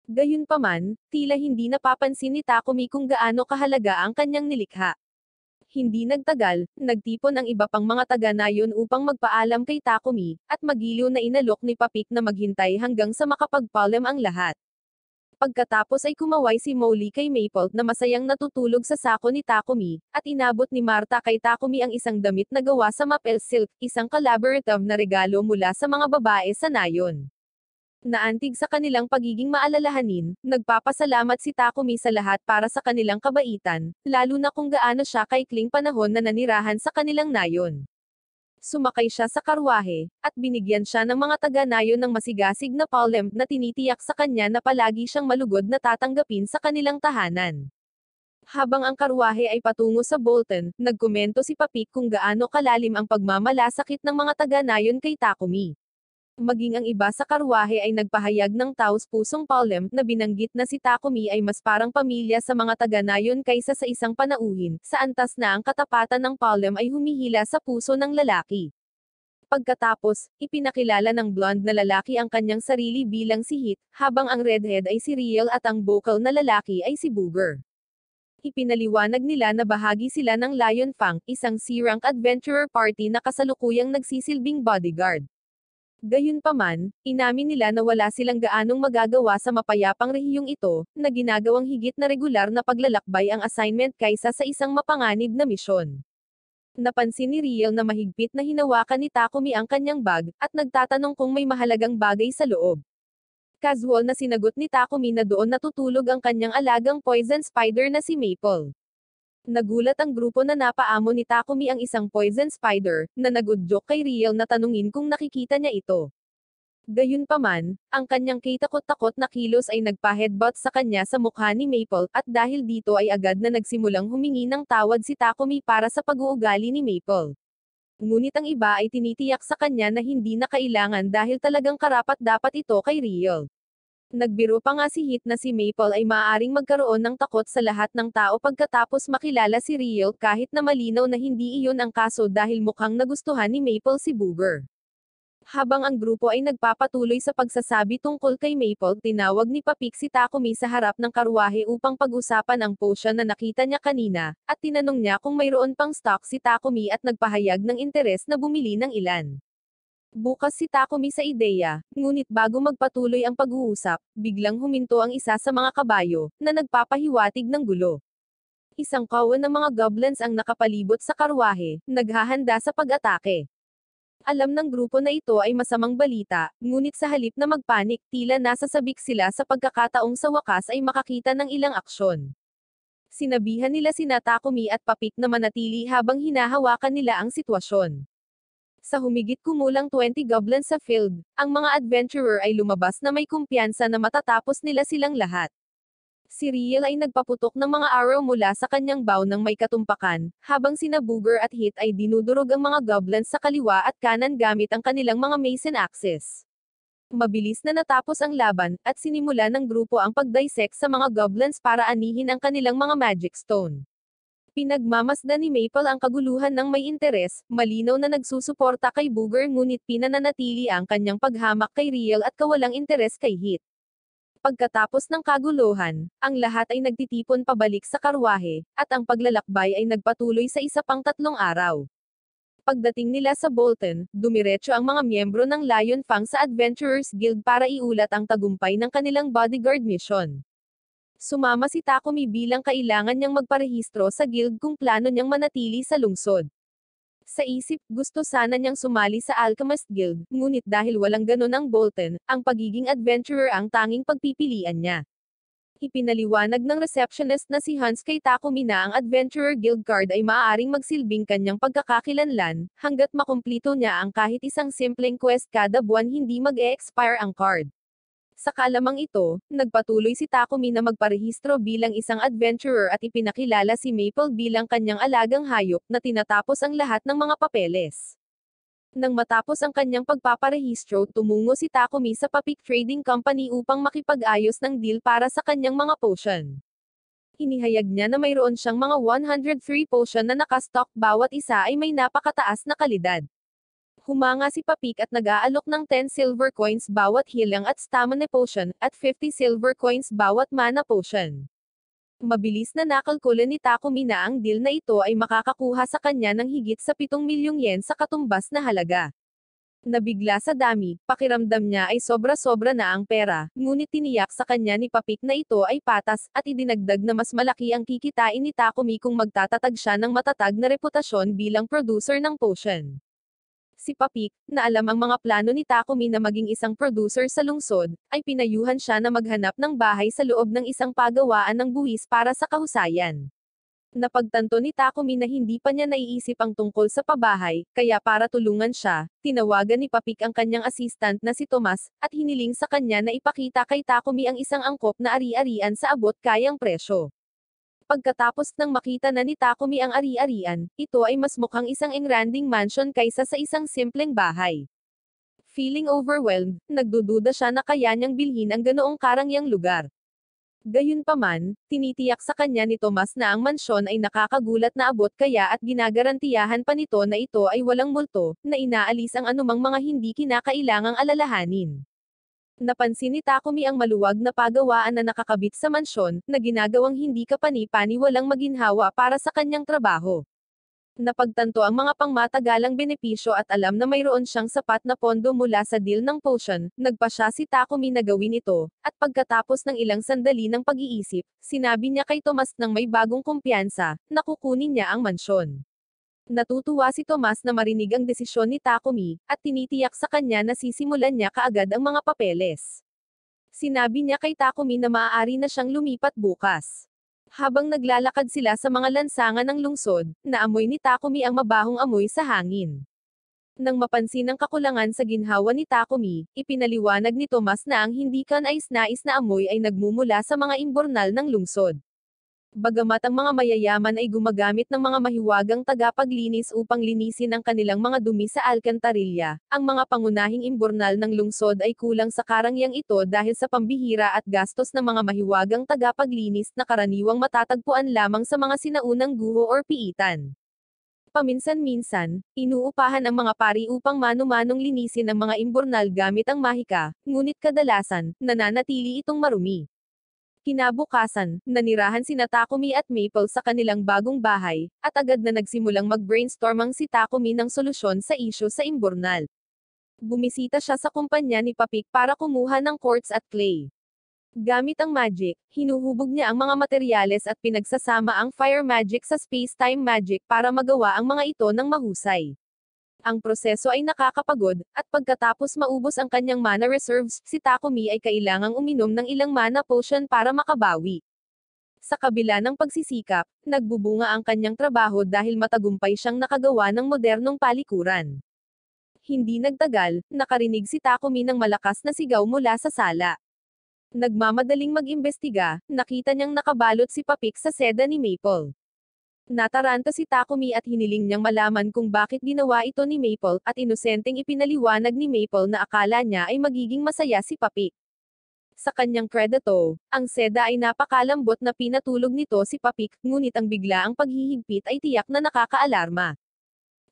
Gayunpaman, tila hindi napapansin ni Takumi kung gaano kahalaga ang kanyang nilikha. Hindi nagtagal, nagtipon ang iba pang mga taga-nayon upang magpaalam kay Takumi, at magiliw na inalok ni Papik na maghintay hanggang sa makapagpaalam ang lahat. Pagkatapos ay kumaway si Molly kay Maple na masayang natutulog sa sako ni Takumi, at inabot ni Marta kay Takumi ang isang damit na gawa sa maple silk, isang collaborative na regalo mula sa mga babae sa nayon. Naantig sa kanilang pagiging maalalahanin, nagpapasalamat si Takumi sa lahat para sa kanilang kabaitan, lalo na kung gaano siya kaikling panahon na nanirahan sa kanilang nayon. Sumakay siya sa karwahe, at binigyan siya ng mga taga-nayon ng masigasig na palm na tinitiyak sa kanya na palagi siyang malugod na tatanggapin sa kanilang tahanan. Habang ang karwahe ay patungo sa Bolton, nagkomento si Papik kung gaano kalalim ang pagmamalasakit ng mga taga-nayon kay Takumi. Maging ang iba sa karwahe ay nagpahayag ng taos-pusong palem na binanggit na si Takumi ay mas parang pamilya sa mga taga-nayon kaysa sa isang panauhin, sa antas na ang katapatan ng palem ay humihila sa puso ng lalaki. Pagkatapos, ipinakilala ng blonde na lalaki ang kanyang sarili bilang si Hit, habang ang redhead ay si Riel at ang vocal na lalaki ay si Booger. Ipinaliwanag nila na bahagi sila ng Lion Fang, isang C-rank adventurer party na kasalukuyang nagsisilbing bodyguard. Gayunpaman, inamin nila na wala silang gaanong magagawa sa mapayapang rehiyong ito, na ginagawang higit na regular na paglalakbay ang assignment kaysa sa isang mapanganib na misyon. Napansin ni Riel na mahigpit na hinawakan ni Takumi ang kanyang bag, at nagtatanong kung may mahalagang bagay sa loob. Casual na sinagot ni Takumi na doon natutulog ang kanyang alagang poison spider na si Maple. Nagulat ang grupo na napaamo ni Takumi ang isang poison spider, na nagudyok kay Riel na tanungin kung nakikita niya ito. Gayunpaman, ang kanyang kitakot-takot na kilos ay nagpa-headbutt sa kanya sa mukha ni Maple, at dahil dito ay agad na nagsimulang humingi ng tawad si Takumi para sa pag-uugali ni Maple. Ngunit ang iba ay tinitiyak sa kanya na hindi na kailangan dahil talagang karapat-dapat ito kay Riel. Nagbiro pa nga si Hit na si Maple ay maaaring magkaroon ng takot sa lahat ng tao pagkatapos makilala si Riel kahit na malinaw na hindi iyon ang kaso dahil mukhang nagustuhan ni Maple si Booger. Habang ang grupo ay nagpapatuloy sa pagsasabi tungkol kay Maple, tinawag ni Papik si Takumi sa harap ng karwahe upang pag-usapan ang potion na nakita niya kanina, at tinanong niya kung mayroon pang stock si Takumi at nagpahayag ng interes na bumili ng ilan. Bukas si Takumi sa ideya, ngunit bago magpatuloy ang pag-uusap, biglang huminto ang isa sa mga kabayo, na nagpapahiwatig ng gulo. Isang kawan ng mga goblins ang nakapalibot sa karwahe, naghahanda sa pag-atake. Alam ng grupo na ito ay masamang balita, ngunit sa halip na magpanik, tila nasasabik sila sa pagkakataong sa wakas ay makakita ng ilang aksyon. Sinabihan nila sina Takumi at Papik na manatili habang hinahawakan nila ang sitwasyon. Sa humigit kumulang 20 goblins sa field, ang mga adventurer ay lumabas na may kumpiyansa na matatapos nila silang lahat. Si Riel ay nagpaputok ng mga arrow mula sa kanyang bow ng may katumpakan, habang sina Booger at Hit ay dinudurog ang mga goblins sa kaliwa at kanan gamit ang kanilang mga mason axes. Mabilis na natapos ang laban, at sinimula ng grupo ang pag-dissect sa mga goblins para anihin ang kanilang mga magic stone. Pinagmamasdan ni Maple ang kaguluhan ng may interes, malinaw na nagsusuporta kay Booger ngunit pinananatili ang kanyang paghamak kay Riel at kawalang interes kay Hit. Pagkatapos ng kaguluhan, ang lahat ay nagtitipon pabalik sa karwahe, at ang paglalakbay ay nagpatuloy sa isa pang 3 araw. Pagdating nila sa Bolton, dumiretso ang mga miyembro ng Lion Fang sa Adventurers Guild para iulat ang tagumpay ng kanilang bodyguard mission. Sumama si Takumi bilang kailangan niyang magparehistro sa guild kung plano niyang manatili sa lungsod. Sa isip, gusto sana niyang sumali sa Alchemist Guild, ngunit dahil walang ganon ang Bolton, ang pagiging adventurer ang tanging pagpipilian niya. Ipinaliwanag ng receptionist na si Hans kay Takumi na ang Adventurer Guild card ay maaaring magsilbing kanyang pagkakakilanlan, hanggat makumplito niya ang kahit isang simpleng quest kada buwan hindi mag-e-expire ang card. Sa kalamang ito, nagpatuloy si Takumi na magparehistro bilang isang adventurer at ipinakilala si Maple bilang kanyang alagang hayop na tinatapos ang lahat ng mga papeles. Nang matapos ang kanyang pagpaparehistro, tumungo si Takumi sa Papik Trading Company upang makipag-ayos ng deal para sa kanyang mga potion. Inihayag niya na mayroon siyang mga 103 potion na nakastock, bawat isa ay may napakataas na kalidad. Humanga si Papik at nag-aalok ng 10 silver coins bawat healing at stamina potion, at 50 silver coins bawat mana potion. Mabilis na nakalkula ni Takumi na ang deal na ito ay makakakuha sa kanya ng higit sa 7 milyong yen sa katumbas na halaga. Nabigla sa dami, pakiramdam niya ay sobra-sobra na ang pera, ngunit tiniyak sa kanya ni Papik na ito ay patas, at idinagdag na mas malaki ang kikitain ni Takumi kung magtatatag siya ng matatag na reputasyon bilang producer ng potion. Si Papik, na alam ang mga plano ni Takumi na maging isang producer sa lungsod, ay pinayuhan siya na maghanap ng bahay sa loob ng isang pagawaan ng buwis para sa kahusayan. Napagtanto ni Takumi na hindi pa niya naiisip ang tungkol sa pabahay, kaya para tulungan siya, tinawagan ni Papik ang kanyang assistant na si Tomas, at hiniling sa kanya na ipakita kay Takumi ang isang angkop na ari-arian sa abot kayang presyo. Pagkatapos ng makita na ni Takumi ang ari-arian, ito ay mas mukhang isang engranding mansion kaysa sa isang simpleng bahay. Feeling overwhelmed, nagdududa siya na kaya niyang bilhin ang ganoong karangyang lugar. Gayunpaman, tinitiyak sa kanya ni Tomas na ang mansyon ay nakakagulat na abot kaya at ginagarantiyahan pa nito na ito ay walang multo, na inaalis ang anumang mga hindi kinakailangang alalahanin. Napansin ni Takumi ang maluwag na pagawaan na nakakabit sa mansyon, na ginagawang hindi kapani-pani walang maginhawa para sa kanyang trabaho. Napagtanto ang mga pangmatagalang benepisyo at alam na mayroon siyang sapat na pondo mula sa deal ng potion, nagpa siya si Takumi na gawin ito, at pagkatapos ng ilang sandali ng pag-iisip, sinabi niya kay Tomas ng may bagong kumpiyansa, na kukunin niya ang mansyon. Natutuwa si Tomas na marinig ang desisyon ni Takumi, at tinitiyak sa kanya na sisimulan niya kaagad ang mga papeles. Sinabi niya kay Takumi na maaari na siyang lumipat bukas. Habang naglalakad sila sa mga lansangan ng lungsod, naamoy ni Takumi ang mabahong amoy sa hangin. Nang mapansin ang kakulangan sa ginhawa ni Takumi, ipinaliwanag ni Tomas na ang hindi kanais-nais na amoy ay nagmumula sa mga imbornal ng lungsod. Bagamat ang mga mayayaman ay gumagamit ng mga mahiwagang tagapaglinis upang linisin ang kanilang mga dumi sa alkantarilya, ang mga pangunahing imbornal ng lungsod ay kulang sa karangyang ito dahil sa pambihira at gastos ng mga mahiwagang tagapaglinis na karaniwang matatagpuan lamang sa mga sinaunang guho or piitan. Paminsan-minsan, inuupahan ang mga pari upang mano-manong linisin ang mga imburnal gamit ang mahika, ngunit kadalasan, nananatili itong marumi. Kinabukasan, nanirahan sina Takumi at Maple sa kanilang bagong bahay, at agad na nagsimulang mag-brainstorm ang si Takumi ng solusyon sa isyu sa imburnal. Bumisita siya sa kumpanya ni Papik para kumuha ng quartz at clay. Gamit ang magic, hinuhubog niya ang mga materyales at pinagsasama ang fire magic sa space-time magic para magawa ang mga ito ng mahusay. Ang proseso ay nakakapagod, at pagkatapos maubos ang kanyang mana reserves, si Takumi ay kailangang uminom ng ilang mana potion para makabawi. Sa kabila ng pagsisikap, nagbubunga ang kanyang trabaho dahil matagumpay siyang nakagawa ng modernong palikuran. Hindi nagtagal, nakarinig si Takumi ng malakas na sigaw mula sa sala. Nagmamadaling mag-imbestiga, nakita niyang nakabalot si Papik sa seda ni Maple. Nataranta si Takumi at hiniling niyang malaman kung bakit ginawa ito ni Maple, at inosenteng ipinaliwanag ni Maple na akala niya ay magiging masaya si Papik. Sa kanyang kredito, ang seda ay napakalambot na pinatulog nito si Papik, ngunit ang biglaang paghihigpit ay tiyak na nakakaalarma.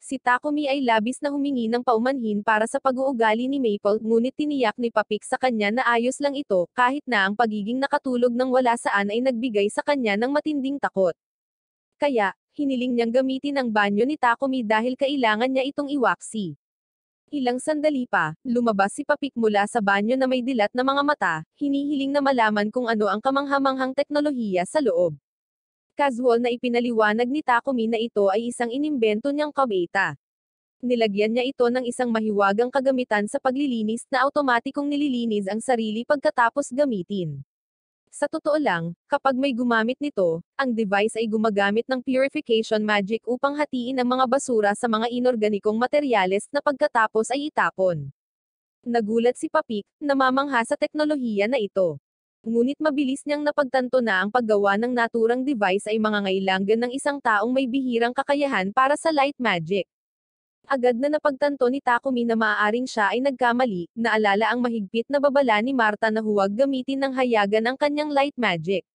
Si Takumi ay labis na humingi ng paumanhin para sa pag-uugali ni Maple, ngunit tiniyak ni Papik sa kanya na ayos lang ito, kahit na ang pagiging nakatulog ng wala saan ay nagbigay sa kanya ng matinding takot. Kaya, hiniling niyang gamitin ang banyo ni Takumi dahil kailangan niya itong iwaksi. Ilang sandali pa, lumabas si Papik mula sa banyo na may dilat na mga mata, hinihiling na malaman kung ano ang kamanghamanghang teknolohiya sa loob. Casual na ipinaliwanag ni Takumi na ito ay isang inimbento niyang kabeta. Nilagyan niya ito ng isang mahiwagang kagamitan sa paglilinis na automatikong nililinis ang sarili pagkatapos gamitin. Sa totoo lang, kapag may gumamit nito, ang device ay gumagamit ng purification magic upang hatiin ang mga basura sa mga inorganikong materyales na pagkatapos ay itapon. Nagulat si Papik, namamangha sa teknolohiya na ito. Ngunit mabilis niyang napagtanto na ang paggawa ng naturang device ay mangangailangan ng isang taong may bihirang kakayahan para sa light magic. Agad na napagtanto ni Takumi na maaaring siya ay nagkamali, naalala ang mahigpit na babala ni Marta na huwag gamitin ng hayagan ang kanyang light magic.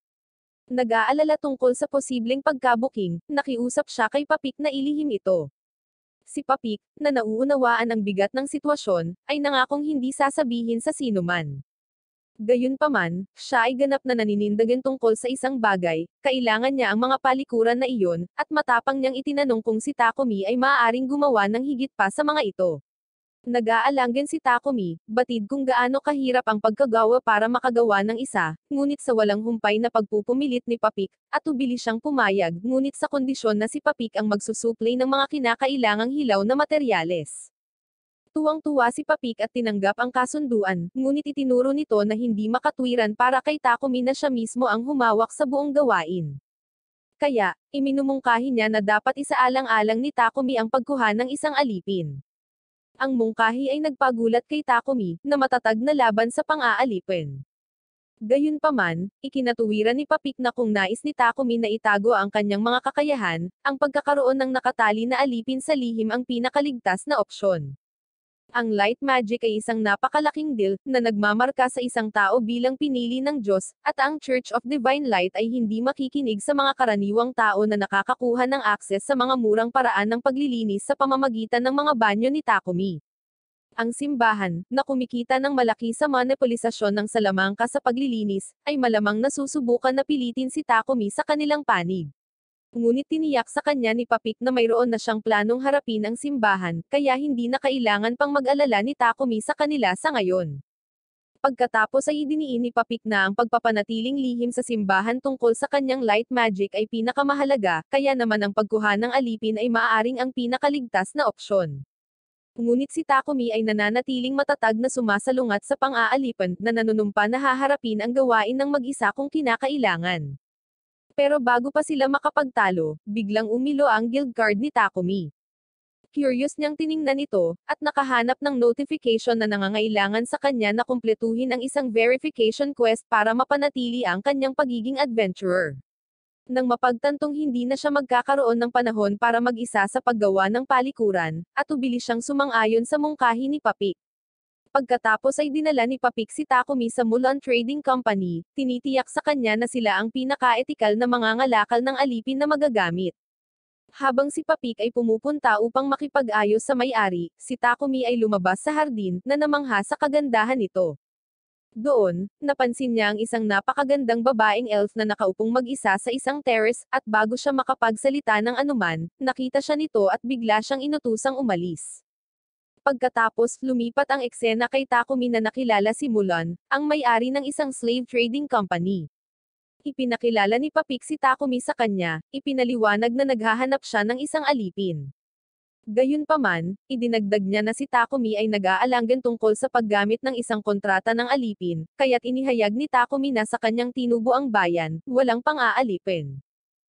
Nag-aalala tungkol sa posibleng pagkabuking, nakiusap siya kay Papik na ilihim ito. Si Papik, na nauunawaan ang bigat ng sitwasyon, ay nangakong hindi sasabihin sa sinuman. Gayunpaman, siya ay ganap na naninindigan tungkol sa isang bagay, kailangan niya ang mga palikuran na iyon, at matapang niyang itinanong kung si Takumi ay maaaring gumawa ng higit pa sa mga ito. Nag-aalangan si Takumi, batid kung gaano kahirap ang pagkagawa para makagawa ng isa, ngunit sa walang humpay na pagpupumilit ni Papik, at ubili siyang pumayag, ngunit sa kondisyon na si Papik ang magsusuplay ng mga kinakailangang hilaw na materyales. Tuwang-tuwa si Papik at tinanggap ang kasunduan, ngunit itinuro nito na hindi makatwiran para kay Takumi na siya mismo ang humawak sa buong gawain. Kaya, iminumungkahi niya na dapat isaalang-alang ni Takumi ang pagkuha ng isang alipin. Ang mungkahi ay nagpagulat kay Takumi, na matatag na laban sa pang-aalipin. Gayunpaman, ikinatuwiran ni Papik na kung nais ni Takumi na itago ang kanyang mga kakayahan, ang pagkakaroon ng nakatali na alipin sa lihim ang pinakaligtas na opsyon. Ang light magic ay isang napakalaking deal, na nagmamarka sa isang tao bilang pinili ng Diyos, at ang Church of Divine Light ay hindi makikinig sa mga karaniwang tao na nakakakuha ng akses sa mga murang paraan ng paglilinis sa pamamagitan ng mga banyo ni Takumi. Ang simbahan, na kumikita ng malaki sa monopolisasyon ng salamangka sa paglilinis, ay malamang nasusubukan na pilitin si Takumi sa kanilang panig. Ngunit tiniyak sa kanya ni Papik na mayroon na siyang planong harapin ang simbahan, kaya hindi na kailangan pang mag-alala ni Takumi sa kanila sa ngayon. Pagkatapos ay idiniin ni Papik na ang pagpapanatiling lihim sa simbahan tungkol sa kanyang light magic ay pinakamahalaga, kaya naman ang pagkuha ng alipin ay maaaring ang pinakaligtas na opsyon. Ngunit si Takumi ay nananatiling matatag na sumasalungat sa pang-aalipan, na nanunumpa na haharapin ang gawain ng mag-isa kung kinakailangan. Pero bago pa sila makapagtalo, biglang umilo ang guild card ni Takumi. Curious niyang tiningnan ito, at nakahanap ng notification na nangangailangan sa kanya na kumpletuhin ang isang verification quest para mapanatili ang kanyang pagiging adventurer. Nang mapagtantong hindi na siya magkakaroon ng panahon para mag-isa sa paggawa ng palikuran, at ubili siyang sumang-ayon sa mungkahi ni Papik. Pagkatapos ay dinala ni Papik si Takumi sa Mulan Trading Company, tinitiyak sa kanya na sila ang pinaka-etikal na mangangalakal ng alipin na magagamit. Habang si Papik ay pumupunta upang makipag-ayos sa may-ari, si Takumi ay lumabas sa hardin, na namangha sa kagandahan nito. Doon, napansin niya ang isang napakagandang babaeng elf na nakaupong mag-isa sa isang terrace, at bago siya makapagsalita ng anuman, nakita siya nito at bigla siyang inutusang umalis. Pagkatapos, lumipat ang eksena kay Takumi na nakilala si Mulan, ang may-ari ng isang slave trading company. Ipinakilala ni Papik si Takumi sa kanya, ipinaliwanag na naghahanap siya ng isang alipin. Gayunpaman, idinagdag niya na si Takumi ay nag-aalangan tungkol sa paggamit ng isang kontrata ng alipin, kaya't inihayag ni Takumi na sa kanyang tinubo ang bayan, walang pang-aalipin.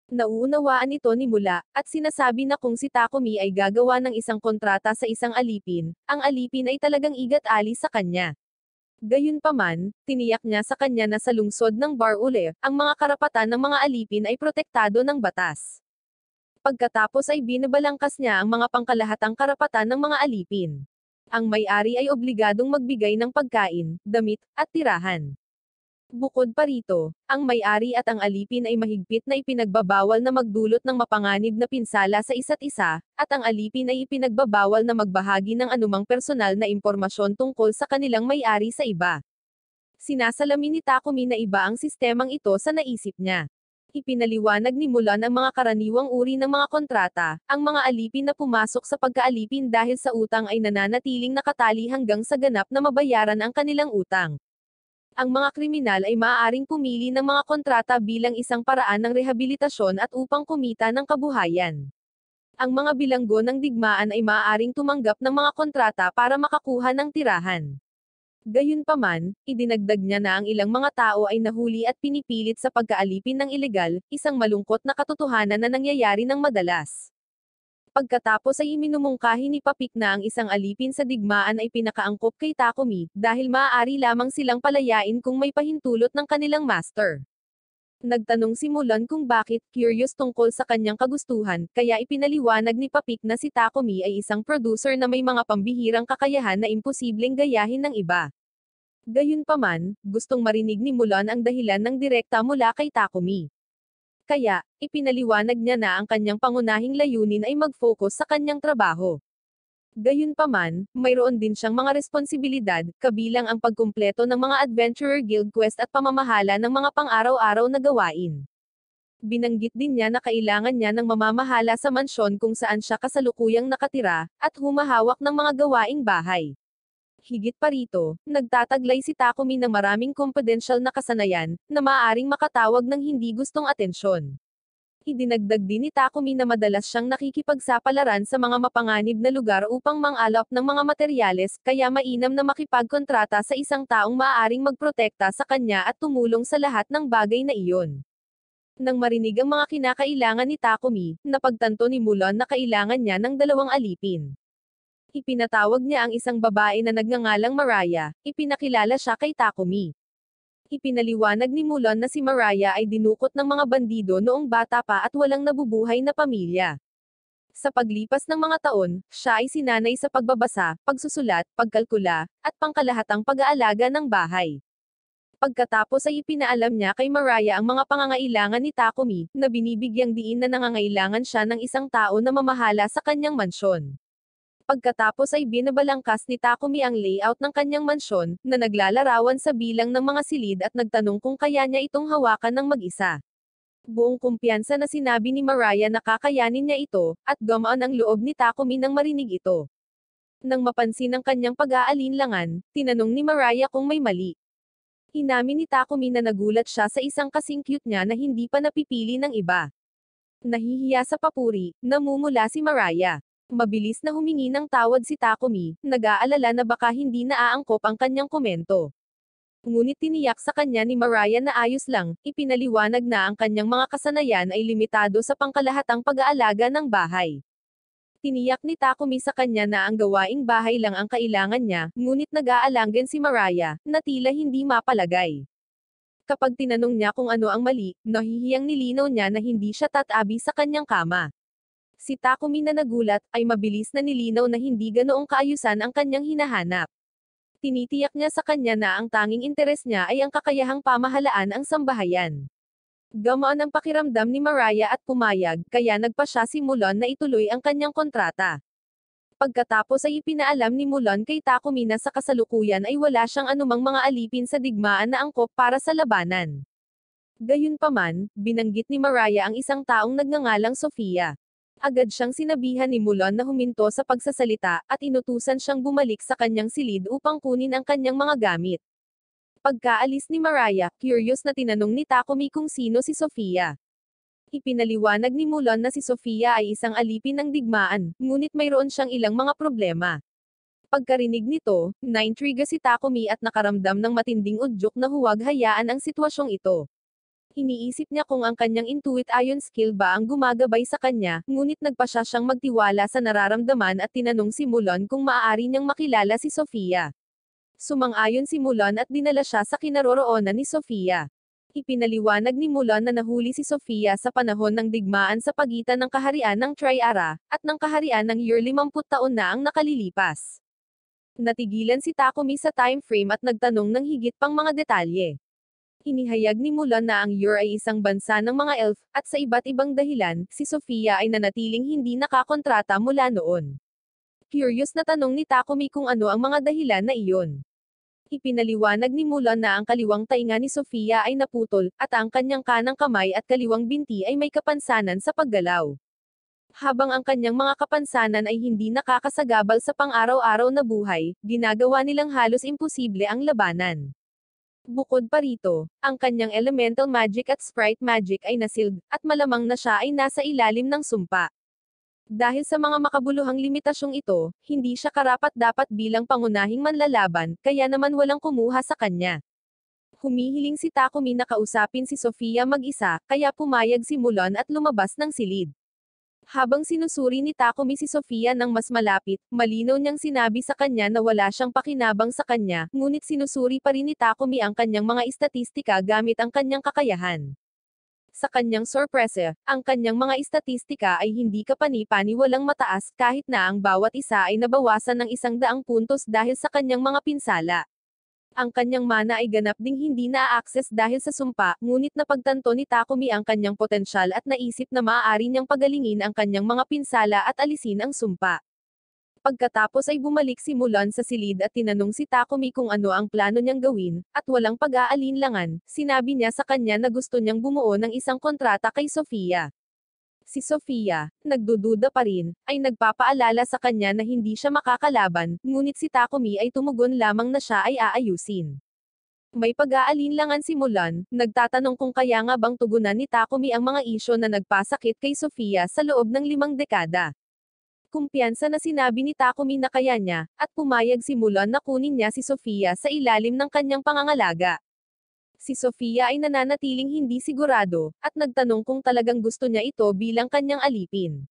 Nauunawaan ito ni Mula, at sinasabi na kung si Takumi ay gagawa ng isang kontrata sa isang alipin, ang alipin ay talagang igat-ali sa kanya. Gayunpaman, tiniyak niya sa kanya na sa lungsod ng Bar-Ule, ang mga karapatan ng mga alipin ay protektado ng batas. Pagkatapos ay binabalangkas niya ang mga pangkalahatang karapatan ng mga alipin. Ang may-ari ay obligadong magbigay ng pagkain, damit, at tirahan. Bukod pa rito, ang may-ari at ang alipin ay mahigpit na ipinagbabawal na magdulot ng mapanganib na pinsala sa isa't isa, at ang alipin ay ipinagbabawal na magbahagi ng anumang personal na impormasyon tungkol sa kanilang may-ari sa iba. Sinasalamin ni Takumi na iba ang sistemang ito sa naisip niya. Ipinaliwanag ni Mulan ang mga karaniwang uri ng mga kontrata, ang mga alipin na pumasok sa pagkaalipin dahil sa utang ay nananatiling nakatali hanggang sa ganap na mabayaran ang kanilang utang. Ang mga kriminal ay maaaring pumili ng mga kontrata bilang isang paraan ng rehabilitasyon at upang kumita ng kabuhayan. Ang mga bilanggo ng digmaan ay maaaring tumanggap ng mga kontrata para makakuha ng tirahan. Gayunpaman, idinagdag niya na ang ilang mga tao ay nahuli at pinipilit sa pagkaalipin ng ilegal, isang malungkot na katotohanan na nangyayari ng madalas. Pagkatapos ay iminumungkahi ni Papik na ang isang alipin sa digmaan ay pinakaangkop kay Takumi, dahil maaari lamang silang palayain kung may pahintulot ng kanilang master. Nagtanong si Mulan kung bakit, curious tungkol sa kanyang kagustuhan, kaya ipinaliwanag ni Papik na si Takumi ay isang producer na may mga pambihirang kakayahan na imposibleng gayahin ng iba. Gayunpaman, gustong marinig ni Mulan ang dahilan ng direkta mula kay Takumi. Kaya, ipinaliwanag niya na ang kanyang pangunahing layunin ay mag-focus sa kanyang trabaho. Gayunpaman, mayroon din siyang mga responsibilidad, kabilang ang pagkumpleto ng mga Adventurer Guild quest at pamamahala ng mga pang-araw-araw na gawain. Binanggit din niya na kailangan niya ng mamamahala sa mansyon kung saan siya kasalukuyang nakatira, at humahawak ng mga gawaing bahay. Higit pa rito, nagtataglay si Takumi ng maraming confidential na kasanayan, na maaaring makatawag ng hindi gustong atensyon. Idinagdag din ni Takumi na madalas siyang nakikipagsapalaran sa mga mapanganib na lugar upang mang-alap ng mga materyales, kaya mainam na makipagkontrata sa isang taong maaaring magprotekta sa kanya at tumulong sa lahat ng bagay na iyon. Nang marinig ang mga kinakailangan ni Takumi, napagtanto ni Mulan na kailangan niya ng 2 alipin. Ipinatawag niya ang isang babae na nagngangalang Mariah, ipinakilala siya kay Takumi. Ipinaliwanag ni Mulan na si Mariah ay dinukot ng mga bandido noong bata pa at walang nabubuhay na pamilya. Sa paglipas ng mga taon, siya ay sinanay sa pagbabasa, pagsusulat, pagkalkula, at pangkalahatang pag-aalaga ng bahay. Pagkatapos ay ipinaalam niya kay Mariah ang mga pangangailangan ni Takumi, na binibigyang diin na nangangailangan siya ng isang tao na mamahala sa kanyang mansyon. Pagkatapos ay binabalangkas ni Takumi ang layout ng kanyang mansyon, na naglalarawan sa bilang ng mga silid at nagtanong kung kaya niya itong hawakan ng mag-isa. Buong kumpiyansa na sinabi ni Mariah na kakayanin niya ito, at gumaan ang loob ni Takumi nang marinig ito. Nang mapansin ang kanyang pag-aalinlangan, tinanong ni Mariah kung may mali. Inamin ni Takumi na nagulat siya sa isang kasing cute niya na hindi pa napipili ng iba. Nahihiya sa papuri, namumula si Mariah. Mabilis na humingi ng tawad si Takumi, nag-aalala na baka hindi naaangkop ang kanyang komento. Ngunit tiniyak sa kanya ni Mariah na ayos lang, ipinaliwanag na ang kanyang mga kasanayan ay limitado sa pangkalahatang pag-aalaga ng bahay. Tiniyak ni Takumi sa kanya na ang gawaing bahay lang ang kailangan niya, ngunit nag-aalangan si Mariah, na tila hindi mapalagay. Kapag tinanong niya kung ano ang mali, nahihiyang nilinaw niya na hindi siya tatabi sa kanyang kama. Si Takumi na nagulat, ay mabilis na nilinaw na hindi ganoong kaayusan ang kanyang hinahanap. Tinitiyak niya sa kanya na ang tanging interes niya ay ang kakayahang pamahalaan ang sambahayan. Gamaan ang pakiramdam ni Mariah at pumayag, kaya nagpa siya si Mulon na ituloy ang kanyang kontrata. Pagkatapos ay ipinaalam ni Mulon kay Takumi na sa kasalukuyan ay wala siyang anumang mga alipin sa digmaan na angkop para sa labanan. Gayunpaman, binanggit ni Mariah ang isang taong nagngangalang Sofia. Agad siyang sinabihan ni Mulon na huminto sa pagsasalita, at inutusan siyang bumalik sa kanyang silid upang kunin ang kanyang mga gamit. Pagkaalis ni Mariah, curious na tinanong ni Takumi kung sino si Sofia. Ipinaliwanag ni Mulon na si Sofia ay isang alipin ng digmaan, ngunit mayroon siyang ilang mga problema. Pagkarinig nito, naintriga si Takumi at nakaramdam ng matinding udyok na huwag hayaan ang sitwasyong ito. Iniisip niya kung ang kanyang intuit ion skill ba ang gumagabay sa kanya, ngunit nagpa siya siyang magtiwala sa nararamdaman at tinanong si Mulon kung maaari niyang makilala si Sofia. Sumang-ayon si Mulon at dinala siya sa kinaroroonan ni Sofia. Ipinaliwanag ni Mulon na nahuli si Sofia sa panahon ng digmaan sa pagitan ng kaharian ng Triara, at ng kaharian ng Ur 50 taon na ang nakalilipas. Natigilan si Takumi sa time frame at nagtanong ng higit pang mga detalye. Inihayag ni Mulon na ang Ur ay isang bansa ng mga elf, at sa iba't ibang dahilan, si Sofia ay nanatiling hindi nakakontrata mula noon. Curious na tanong ni Takumi kung ano ang mga dahilan na iyon. Ipinaliwanag ni Mulon na ang kaliwang tainga ni Sofia ay naputol, at ang kanyang kanang kamay at kaliwang binti ay may kapansanan sa paggalaw. Habang ang kanyang mga kapansanan ay hindi nakakasagabal sa pang-araw-araw na buhay, ginagawa nilang halos imposible ang labanan. Bukod pa rito, ang kanyang elemental magic at sprite magic ay nasealed, at malamang na siya ay nasa ilalim ng sumpa. Dahil sa mga makabuluhang limitasyong ito, hindi siya karapat-dapat bilang pangunahing manlalaban, kaya naman walang kumuha sa kanya. Humihiling si Takumi na kausapin si Sofia mag-isa, kaya pumayag si Mulon at lumabas ng silid. Habang sinusuri ni Takumi si Sofia ng mas malapit, malinaw niyang sinabi sa kanya na wala siyang pakinabang sa kanya, ngunit sinusuri pa rin ni Takumi ang kanyang mga istatistika gamit ang kanyang kakayahan. Sa kanyang sorpresa, ang kanyang mga istatistika ay hindi kapani-paniwalang mataas, kahit na ang bawat isa ay nabawasan ng 100 puntos dahil sa kanyang mga pinsala. Ang kanyang mana ay ganap ding hindi na-access dahil sa sumpa, ngunit napagtanto ni Takumi ang kanyang potensyal at naisip na maaari niyang pagalingin ang kanyang mga pinsala at alisin ang sumpa. Pagkatapos ay bumalik si Mulon sa silid at tinanong si Takumi kung ano ang plano niyang gawin, at walang pag-aalinlangan, sinabi niya sa kanya na gusto niyang bumuo ng isang kontrata kay Sofia. Si Sofia, nagdududa pa rin, ay nagpapaalala sa kanya na hindi siya makakalaban, ngunit si Takumi ay tumugon lamang na siya ay aayusin. May pag-aalinlangan si Mulon, nagtatanong kung kaya nga bang tugunan ni Takumi ang mga isyo na nagpasakit kay Sofia sa loob ng 5 dekada. Kumpiyansa na sinabi ni Takumi na kaya niya, at pumayag si Mulon na kunin niya si Sofia sa ilalim ng kanyang pangangalaga. Si Sofia ay nananatiling hindi sigurado, at nagtanong kung talagang gusto niya ito bilang kanyang alipin.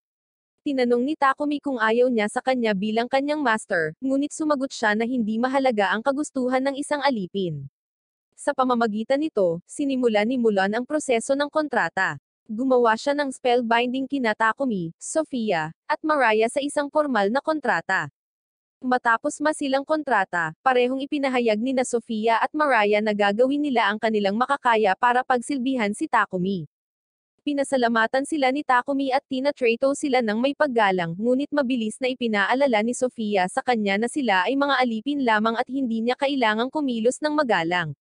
Tinanong ni Takumi kung ayaw niya sa kanya bilang kanyang master, ngunit sumagot siya na hindi mahalaga ang kagustuhan ng isang alipin. Sa pamamagitan nito, sinimula ni Mulon ang proseso ng kontrata. Gumawa siya ng spellbinding kina Takumi, Sofia, at Mariah sa isang formal na kontrata. Matapos masilang kontrata, parehong ipinahayag ni na Sofia at Mariah na gagawin nila ang kanilang makakaya para pagsilbihan si Takumi. Pinasalamatan sila ni Takumi at tinatrato sila ng may paggalang, ngunit mabilis na ipinaalala ni Sofia sa kanya na sila ay mga alipin lamang at hindi niya kailangang kumilos ng magalang.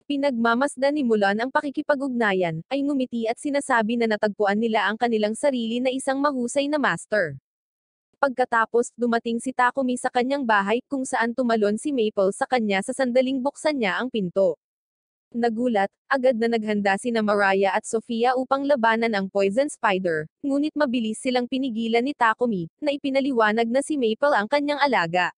Pinagmamasdan ni Mulon ang pakikipag-ugnayan, ay ngumiti at sinasabi na natagpuan nila ang kanilang sarili na isang mahusay na master. Pagkatapos, dumating si Takumi sa kanyang bahay, kung saan tumalon si Maple sa kanya sa sandaling buksan niya ang pinto. Nagulat, agad na naghanda sina Mariah at Sofia upang labanan ang Poison Spider, ngunit mabilis silang pinigilan ni Takumi, na ipinaliwanag na si Maple ang kanyang alaga.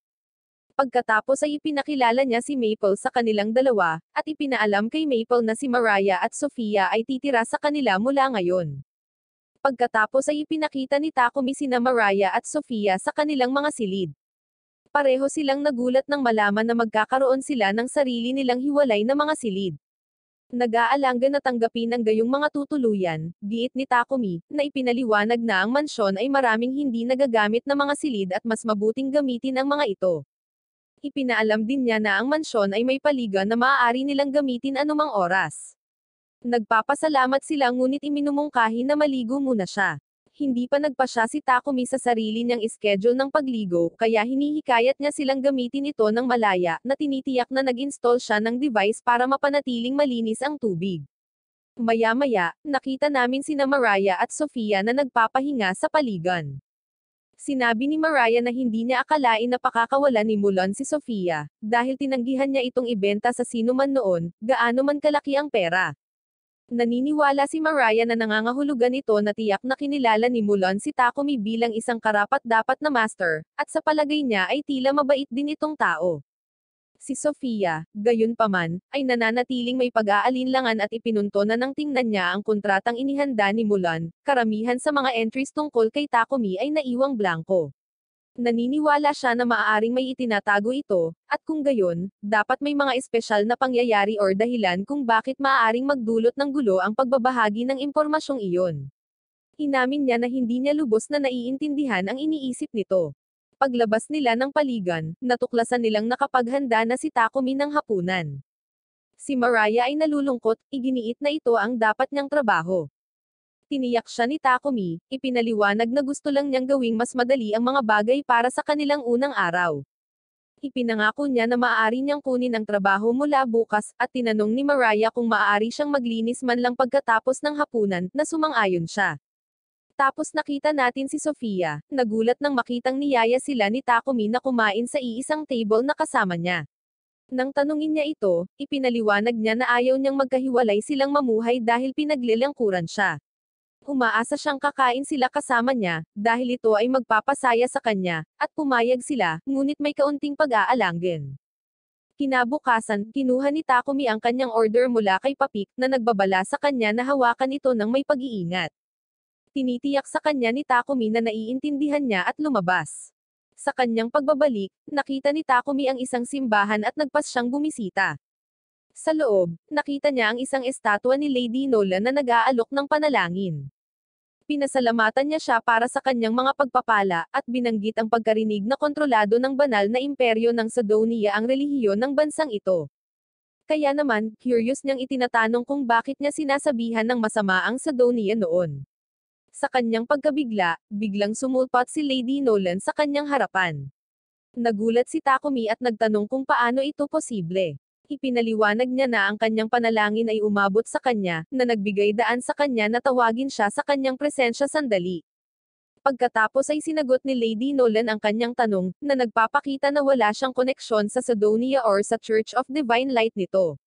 Pagkatapos ay ipinakilala niya si Maple sa kanilang dalawa, at ipinaalam kay Maple na si Mariah at Sofia ay titira sa kanila mula ngayon. Pagkatapos ay ipinakita ni Takumi sina Mariah at Sofia sa kanilang mga silid. Pareho silang nagulat nang malaman na magkakaroon sila ng sarili nilang hiwalay na mga silid. Nag-aalanga na tanggapin ang gayong mga tutuluyan, giit ni Takumi, na ipinaliwanag na ang mansyon ay maraming hindi nagagamit na mga silid at mas mabuting gamitin ang mga ito. Ipinaalam din niya na ang mansyon ay may paligan na maaari nilang gamitin anumang oras. Nagpapasalamat sila ngunit iminumungkahi na maligo muna siya. Hindi pa nagpasya si Takumi sa sarili niyang schedule ng pagligo, kaya hinihikayat niya silang gamitin ito ng malaya, na tinitiyak na nag-install siya ng device para mapanatiling malinis ang tubig. Maya-maya, nakita namin sina Mariah at Sofia na nagpapahinga sa paligan. Sinabi ni Mariah na hindi niya akalain na pakakawalan ni Mulan si Sofia, dahil tinanggihan niya itong ibenta sa sino man noon, gaano man kalaki ang pera. Naniniwala si Mariah na nangangahulugan ito na tiyak na kinilala ni Mulan si Takumi bilang isang karapat-dapat na master, at sa palagay niya ay tila mabait din itong tao. Si Sofia, gayunpaman, ay nananatiling may pag-aalinlangan at ipinunto na nang tingnan niya ang kontratang inihanda ni Mulan, karamihan sa mga entries tungkol kay Takumi ay naiwang blanko. Naniniwala siya na maaaring may itinatago ito, at kung gayon, dapat may mga espesyal na pangyayari or dahilan kung bakit maaaring magdulot ng gulo ang pagbabahagi ng impormasyong iyon. Inamin niya na hindi niya lubos na naiintindihan ang iniisip nito. Paglabas nila ng paligan, natuklasan nilang nakapaghanda na si Takumi ng hapunan. Si Mariah ay nalulungkot, iginiit na ito ang dapat niyang trabaho. Tiniyak siya ni Takumi, ipinaliwanag na gusto lang niyang gawing mas madali ang mga bagay para sa kanilang unang araw. Ipinangako niya na maaari niyang kunin ang trabaho mula bukas, at tinanong ni Mariah kung maaari siyang maglinis man lang pagkatapos ng hapunan, na sumang-ayon siya. Tapos nakita natin si Sofia, nagulat nang makitang niyaya sila ni Takumi na kumain sa iisang table na kasama niya. Nang tanungin niya ito, ipinaliwanag niya na ayaw niyang magkahiwalay silang mamuhay dahil pinaglilangkuran siya. Umaasa siyang kakain sila kasama niya, dahil ito ay magpapasaya sa kanya, at pumayag sila, ngunit may kaunting pag-aalangin. Kinabukasan, kinuha ni Takumi ang kanyang order mula kay Papik, na nagbabala sa kanya na hawakan ito ng may pag-iingat. Tinitiyak sa kanya ni Takumi na naiintindihan niya at lumabas. Sa kanyang pagbabalik, nakita ni Takumi ang isang simbahan at nagpas siyang bumisita. Sa loob, nakita niya ang isang estatwa ni Lady Nolan na nag-aalok ng panalangin. Pinasalamatan niya siya para sa kanyang mga pagpapala, at binanggit ang pagkarinig na kontrolado ng banal na imperyo ng Sidonia ang relihiyon ng bansang ito. Kaya naman, curious niyang itinatanong kung bakit niya sinasabihan ng masama ang Sidonia noon. Sa kanyang pagkabigla, biglang sumulpat si Lady Nolan sa kanyang harapan. Nagulat si Takumi at nagtanong kung paano ito posible. Ipinaliwanag niya na ang kanyang panalangin ay umabot sa kanya, na nagbigay daan sa kanya na tawagin siya sa kanyang presensya sandali. Pagkatapos ay sinagot ni Lady Nolan ang kanyang tanong, na nagpapakita na wala siyang koneksyon sa Sidonia or sa Church of Divine Light nito.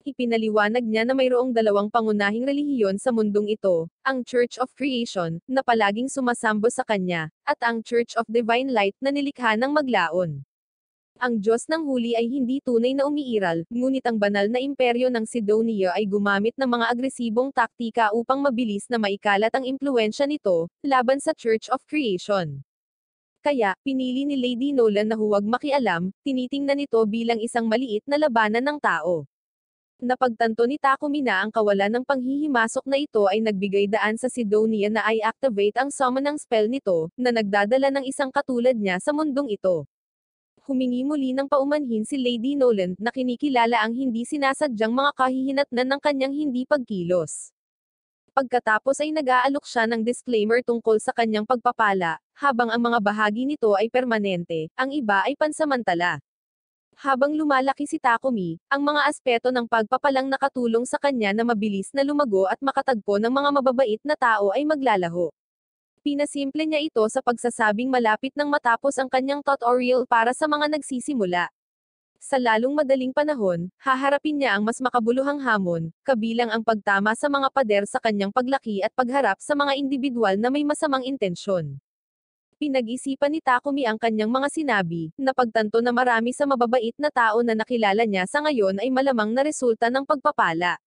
Ipinaliwanag niya na mayroong dalawang pangunahing relihiyon sa mundong ito, ang Church of Creation, na palaging sumasambo sa kanya, at ang Church of Divine Light na nilikha ng maglaon. Ang Diyos ng huli ay hindi tunay na umiiral, ngunit ang banal na imperyo ng Sidonia ay gumamit ng mga agresibong taktika upang mabilis na maikalat ang impluwensya nito, laban sa Church of Creation. Kaya, pinili ni Lady Nolan na huwag makialam, tinitingnan ito bilang isang maliit na labanan ng tao. Napagtanto ni Takumi na ang kawalan ng panghihimasok na ito ay nagbigay daan sa Sidonia na i-activate ang summon ng spell nito, na nagdadala ng isang katulad niya sa mundong ito. Humingi muli ng paumanhin si Lady Nolan, na kinikilala ang hindi sinasadyang mga kahihinatnan ng kanyang hindi pagkilos. Pagkatapos ay nag-aalok siya ng disclaimer tungkol sa kanyang pagpapala, habang ang mga bahagi nito ay permanente, ang iba ay pansamantala. Habang lumalaki si Takumi, ang mga aspeto ng pagpapalang nakatulong sa kanya na mabilis na lumago at makatagpo ng mga mababait na tao ay maglalaho. Pinasimple niya ito sa pagsasabing malapit nang matapos ang kanyang tutorial para sa mga nagsisimula. Sa lalong madaling panahon, haharapin niya ang mas makabuluhang hamon, kabilang ang pagtama sa mga pader sa kanyang paglaki at pagharap sa mga individual na may masamang intensyon. Pinag-isipan ni Takumi ang kanyang mga sinabi, na pagtanto na marami sa mababait na tao na nakilala niya sa ngayon ay malamang na resulta ng pagpapala.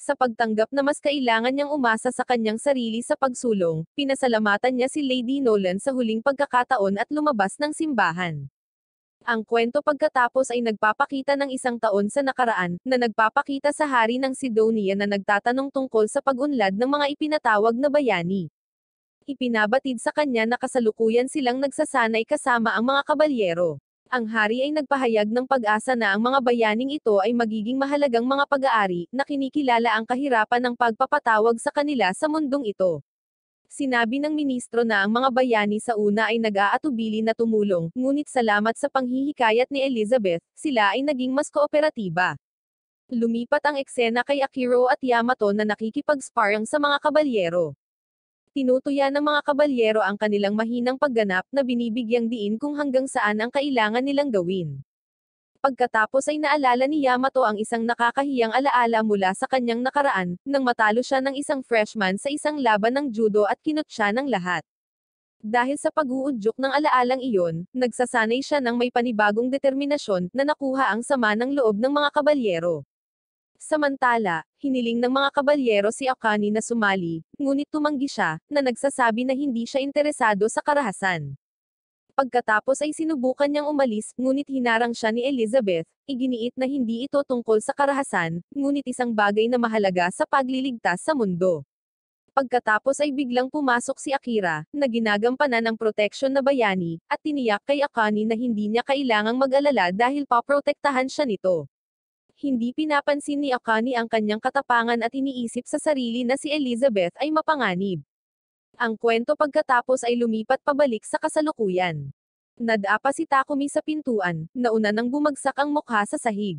Sa pagtanggap na mas kailangan niyang umasa sa kanyang sarili sa pagsulong, pinasalamatan niya si Lady Nolan sa huling pagkakataon at lumabas ng simbahan. Ang kwento pagkatapos ay nagpapakita ng isang taon sa nakaraan, na nagpapakita sa hari ng Sidonia na nagtatanong tungkol sa pag-unlad ng mga ipinatawag na bayani. Ipinabatid sa kanya na kasalukuyan silang nagsasanay kasama ang mga kabalyero. Ang hari ay nagpahayag ng pag-asa na ang mga bayaning ito ay magiging mahalagang mga pag-aari, na kinikilala ang kahirapan ng pagpapatawag sa kanila sa mundong ito. Sinabi ng ministro na ang mga bayani sa una ay nag-aatubili na tumulong, ngunit salamat sa panghihikayat ni Elizabeth, sila ay naging mas kooperatiba. Lumipat ang eksena kay Akiro at Yamato na nakikipag-sparring sa mga kabalyero. Tinutuya ng mga kabalyero ang kanilang mahinang pagganap na binibigyang diin kung hanggang saan ang kailangan nilang gawin. Pagkatapos ay naalala ni Yamato ang isang nakakahiyang alaala mula sa kanyang nakaraan, nang matalo siya ng isang freshman sa isang laban ng judo at kinut siya ng lahat. Dahil sa pag-uudyok ng alaalang iyon, nagsasanay siya ng may panibagong determinasyon na nakuha ang sama ng loob ng mga kabalyero. Samantala, hiniling ng mga kabalyero si Akane na sumali, ngunit tumanggi siya, na nagsasabi na hindi siya interesado sa karahasan. Pagkatapos ay sinubukan niyang umalis, ngunit hinarang siya ni Elizabeth, iginiit na hindi ito tungkol sa karahasan, ngunit isang bagay na mahalaga sa pagliligtas sa mundo. Pagkatapos ay biglang pumasok si Akira, na ginagampanan ng proteksyon na bayani, at tiniyak kay Akane na hindi niya kailangang mag-alala dahil paprotektahan siya nito. Hindi pinapansin ni Akane ang kanyang katapangan at iniisip sa sarili na si Elizabeth ay mapanganib. Ang kwento pagkatapos ay lumipat pabalik sa kasalukuyan. Nadapa si Takumi sa pintuan, nauna nang bumagsak ang mukha sa sahig.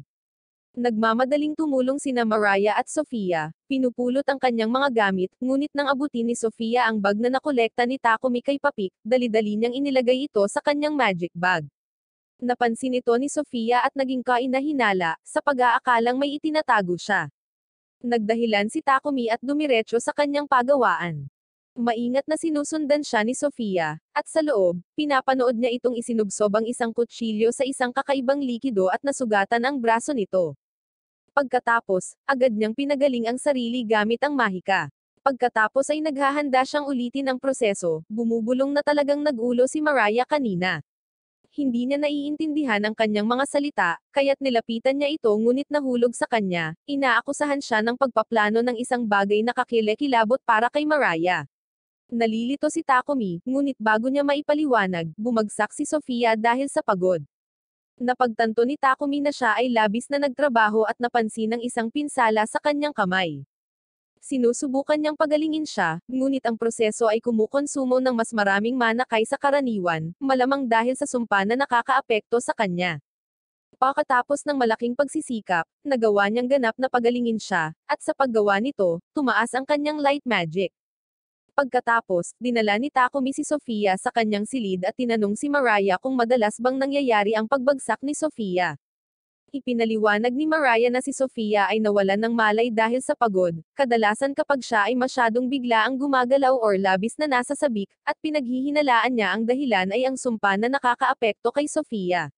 Nagmamadaling tumulong sina Mariah at Sofia, pinupulot ang kanyang mga gamit, ngunit nang abutin ni Sofia ang bag na nakolekta ni Takumi kay Papik, dali-dali niyang inilagay ito sa kanyang magic bag. Napansin ito ni Sofia at naging kainahinala, sa pag-aakalang may itinatago siya. Nagdahilan si Takumi at dumiretso sa kanyang pagawaan. Maingat na sinusundan siya ni Sofia, at sa loob, pinapanood niya itong isinubsob ang isang kutsilyo sa isang kakaibang likido at nasugatan ang braso nito. Pagkatapos, agad niyang pinagaling ang sarili gamit ang mahika. Pagkatapos ay naghahanda siyang ulitin ang proseso, bumubulong na talagang nag-ulo si Mariah kanina. Hindi niya naiintindihan ang kanyang mga salita, kaya't nilapitan niya ito ngunit nahulog sa kanya, inaakusahan siya ng pagpaplano ng isang bagay na kakilekilabot para kay Mariah. Nalilito si Takumi, ngunit bago niya maipaliwanag, bumagsak si Sofia dahil sa pagod. Napagtanto ni Takumi na siya ay labis na nagtrabaho at napansin ng isang pinsala sa kanyang kamay. Sinusubukan niyang pagalingin siya, ngunit ang proseso ay kumukonsumo ng mas maraming mana kaysa karaniwan, malamang dahil sa sumpa na nakakaapekto sa kanya. Pagkatapos ng malaking pagsisikap, nagawa niyang ganap na pagalingin siya, at sa paggawa nito, tumaas ang kanyang light magic. Pagkatapos, dinala ni Takumi si Sofia sa kanyang silid at tinanong si Mariah kung madalas bang nangyayari ang pagbagsak ni Sofia. Ipinaliwanag ni Mariah na si Sofia ay nawalan ng malay dahil sa pagod, kadalasan kapag siya ay masyadong bigla ang gumagalaw or labis na nasa sabik, at pinaghihinalaan niya ang dahilan ay ang sumpa na nakakaapekto kay Sofia.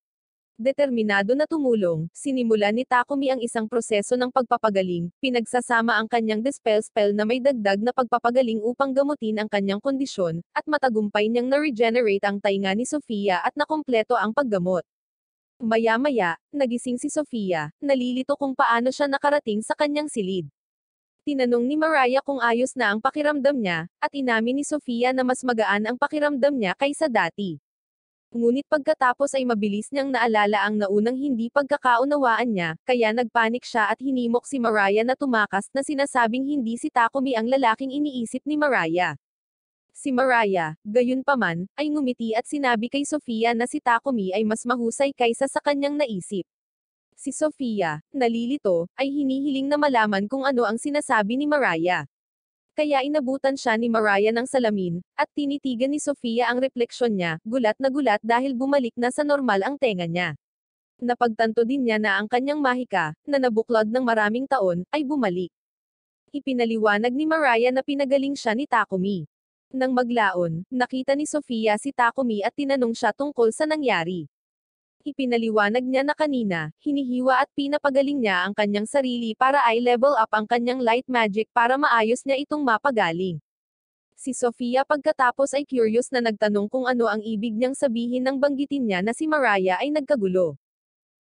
Determinado na tumulong, sinimulan ni Takumi ang isang proseso ng pagpapagaling, pinagsasama ang kanyang dispel spell na may dagdag na pagpapagaling upang gamutin ang kanyang kondisyon, at matagumpay niyang na-regenerate ang tainga ni Sofia at nakumpleto ang paggamot. Maya-maya, nagising si Sofia, nalilito kung paano siya nakarating sa kanyang silid. Tinanong ni Mariah kung ayos na ang pakiramdam niya, at inamin ni Sofia na mas magaan ang pakiramdam niya kaysa dati. Ngunit pagkatapos ay mabilis niyang naalala ang naunang hindi pagkakaunawaan niya, kaya nagpanik siya at hinimok si Mariah na tumakas na sinasabing hindi si Takumi ang lalaking iniisip ni Mariah. Si Mariah, gayunpaman, ay ngumiti at sinabi kay Sofia na si Takumi ay mas mahusay kaysa sa kanyang naisip. Si Sofia, nalilito, ay hinihiling na malaman kung ano ang sinasabi ni Mariah. Kaya inabutan siya ni Mariah ng salamin, at tinitigan ni Sofia ang refleksyon niya, gulat na gulat dahil bumalik na sa normal ang tenga niya. Napagtanto din niya na ang kanyang mahika, na nabuklod ng maraming taon, ay bumalik. Ipinaliwanag ni Mariah na pinagaling siya ni Takumi. Nang maglaon, nakita ni Sofia si Takumi at tinanong siya tungkol sa nangyari. Ipinaliwanag niya na kanina, hinihiwa at pinapagaling niya ang kanyang sarili para i-level up ang kanyang light magic para maayos niya itong mapagaling. Si Sofia pagkatapos ay curious na nagtanong kung ano ang ibig niyang sabihin nang banggitin niya na si Mariah ay nagkagulo.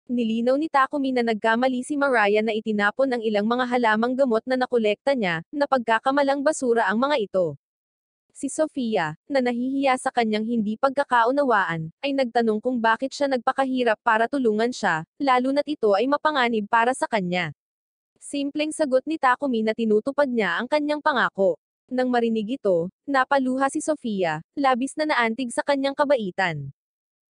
Nilinaw ni Takumi na nagkamali si Mariah na itinapon ang ilang mga halamang gamot na nakolekta niya, na pagkakamalang basura ang mga ito. Si Sofia, na nahihiya sa kanyang hindi pagkakaunawaan, ay nagtanong kung bakit siya nagpakahirap para tulungan siya, lalo na't ito ay mapanganib para sa kanya. Simpleng sagot ni Takumi na tinutupad niya ang kanyang pangako. Nang marinig ito, napaluha si Sofia, labis na naantig sa kanyang kabaitan.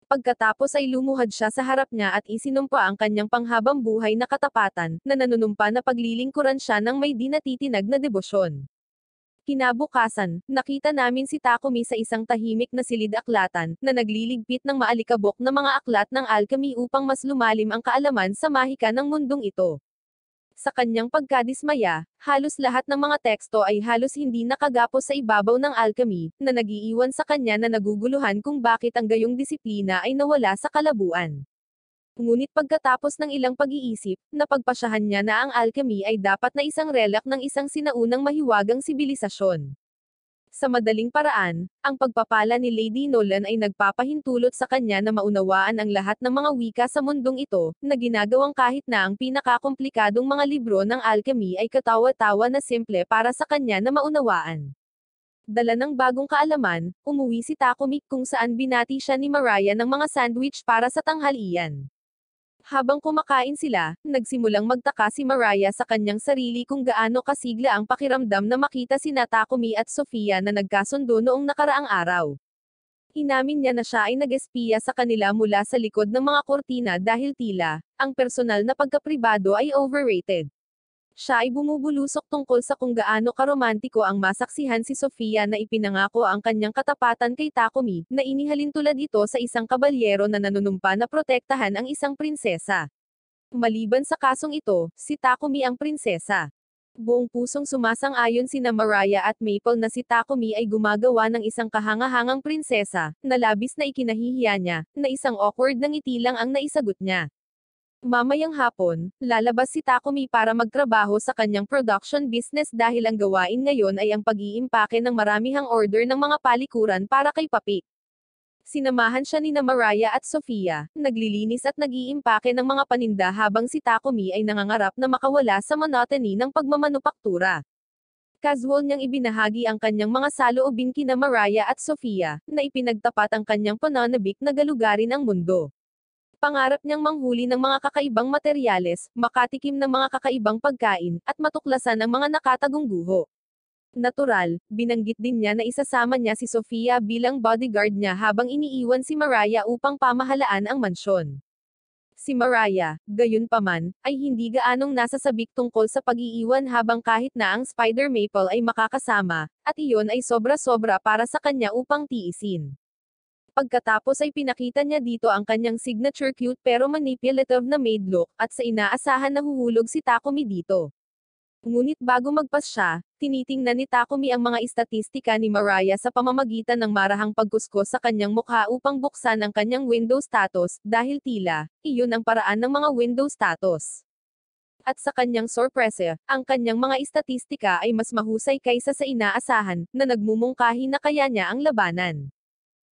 Pagkatapos ay lumuhad siya sa harap niya at isinumpa ang kanyang panghabang buhay na katapatan, na nanunumpa na paglilingkuran siya ng may di natitinag na debosyon. Kinabukasan, nakita namin si Takumi sa isang tahimik na silid-aklatan, na nagliligpit ng maalikabok na mga aklat ng alchemy upang mas lumalim ang kaalaman sa mahika ng mundong ito. Sa kanyang pagkadismaya, halos lahat ng mga teksto ay halos hindi nakagapos sa ibabaw ng alchemy, na nagiiwan sa kanya na naguguluhan kung bakit ang gayong disiplina ay nawala sa kalabuan. Ngunit pagkatapos ng ilang pag-iisip, napagpasyahan niya na ang alchemy ay dapat na isang relic ng isang sinaunang mahiwagang sibilisasyon. Sa madaling paraan, ang pagpapala ni Lady Nolan ay nagpapahintulot sa kanya na maunawaan ang lahat ng mga wika sa mundong ito, na ginagawang kahit na ang pinakakomplikadong mga libro ng alchemy ay katawa-tawa na simple para sa kanya na maunawaan. Dala ng bagong kaalaman, umuwi si Takumi kung saan binati siya ni Mariah ng mga sandwich para sa tanghalian. Habang kumakain sila, nagsimulang magtaka si Mariah sa kanyang sarili kung gaano kasigla ang pakiramdam na makita sina Takumi at Sofia na nagkasundo noong nakaraang araw. Inamin niya na siya ay nag-espiya sa kanila mula sa likod ng mga kortina dahil tila, ang personal na pagkapribado ay overrated. Siya ay bumubulusok tungkol sa kung gaano karomantiko ang masaksihan si Sofia na ipinangako ang kanyang katapatan kay Takumi, na inihalin tulad ito sa isang kabalyero na nanunumpa na protektahan ang isang prinsesa. Maliban sa kasong ito, si Takumi ang prinsesa. Buong pusong sumasang-ayon sina Mariah at Maple na si Takumi ay gumagawa ng isang kahangahangang prinsesa, na labis na ikinahihiya niya, na isang awkward na ngiti lang ang naisagot niya. Mamayang hapon, lalabas si Takumi para magtrabaho sa kanyang production business dahil ang gawain ngayon ay ang pag-iimpake ng maramihang order ng mga palikuran para kay Papik. Sinamahan siya ni Mariah at Sofia, naglilinis at nag-iimpake ng mga paninda habang si Takumi ay nangangarap na makawala sa monotony ng pagmamanupaktura. Casual niyang ibinahagi ang kanyang mga saloobin kina Mariah at Sofia, na ipinagtapat ang kanyang pananabik na galugarin ang mundo. Pangarap niyang manghuli ng mga kakaibang materyales, makatikim ng mga kakaibang pagkain, at matuklasan ang mga nakatagong guho. Natural, binanggit din niya na isasama niya si Sofia bilang bodyguard niya habang iniiwan si Mariah upang pamahalaan ang mansyon. Si Mariah, gayunpaman, ay hindi gaanong nasasabik tungkol sa pag-iiwan habang kahit na ang Spider Maple ay makakasama, at iyon ay sobra-sobra para sa kanya upang tiisin. Pagkatapos ay pinakita niya dito ang kanyang signature cute pero manipulative na maid look, at sa inaasahan na huhulog si Takumi dito. Ngunit bago magpas siya, tinitingnan ni Takumi ang mga istatistika ni Mariah sa pamamagitan ng marahang pagkuskos sa kanyang mukha upang buksan ang kanyang Windows status, dahil tila, iyon ang paraan ng mga Windows status. At sa kanyang sorpresa, ang kanyang mga istatistika ay mas mahusay kaysa sa inaasahan, na nagmumungkahi na kaya niya ang labanan.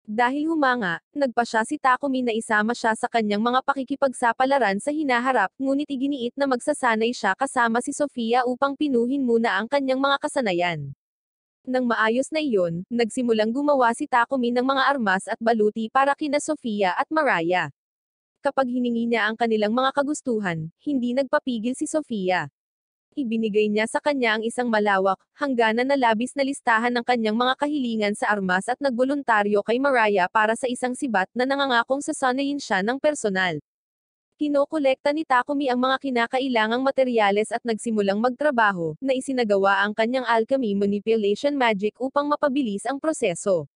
Dahil humanga, nagpa siya si Takumi na isama siya sa kanyang mga pakikipagsapalaran sa hinaharap, ngunit iginiit na magsasanay siya kasama si Sofia upang pinuhin muna ang kanyang mga kasanayan. Nang maayos na iyon, nagsimulang gumawa si Takumi ng mga armas at baluti para kina Sofia at Mariah. Kapag hiningi niya ang kanilang mga kagustuhan, hindi nagpapigil si Sofia. Ibinigay niya sa kanya ang isang malawak, hangganan na labis na listahan ng kanyang mga kahilingan sa armas at nagboluntaryo kay Mariah para sa isang sibat na nangangakong sasanayin siya ng personal. Kinokolekta ni Takumi ang mga kinakailangang materyales at nagsimulang magtrabaho, na isinagawa ang kanyang alchemy manipulation magic upang mapabilis ang proseso.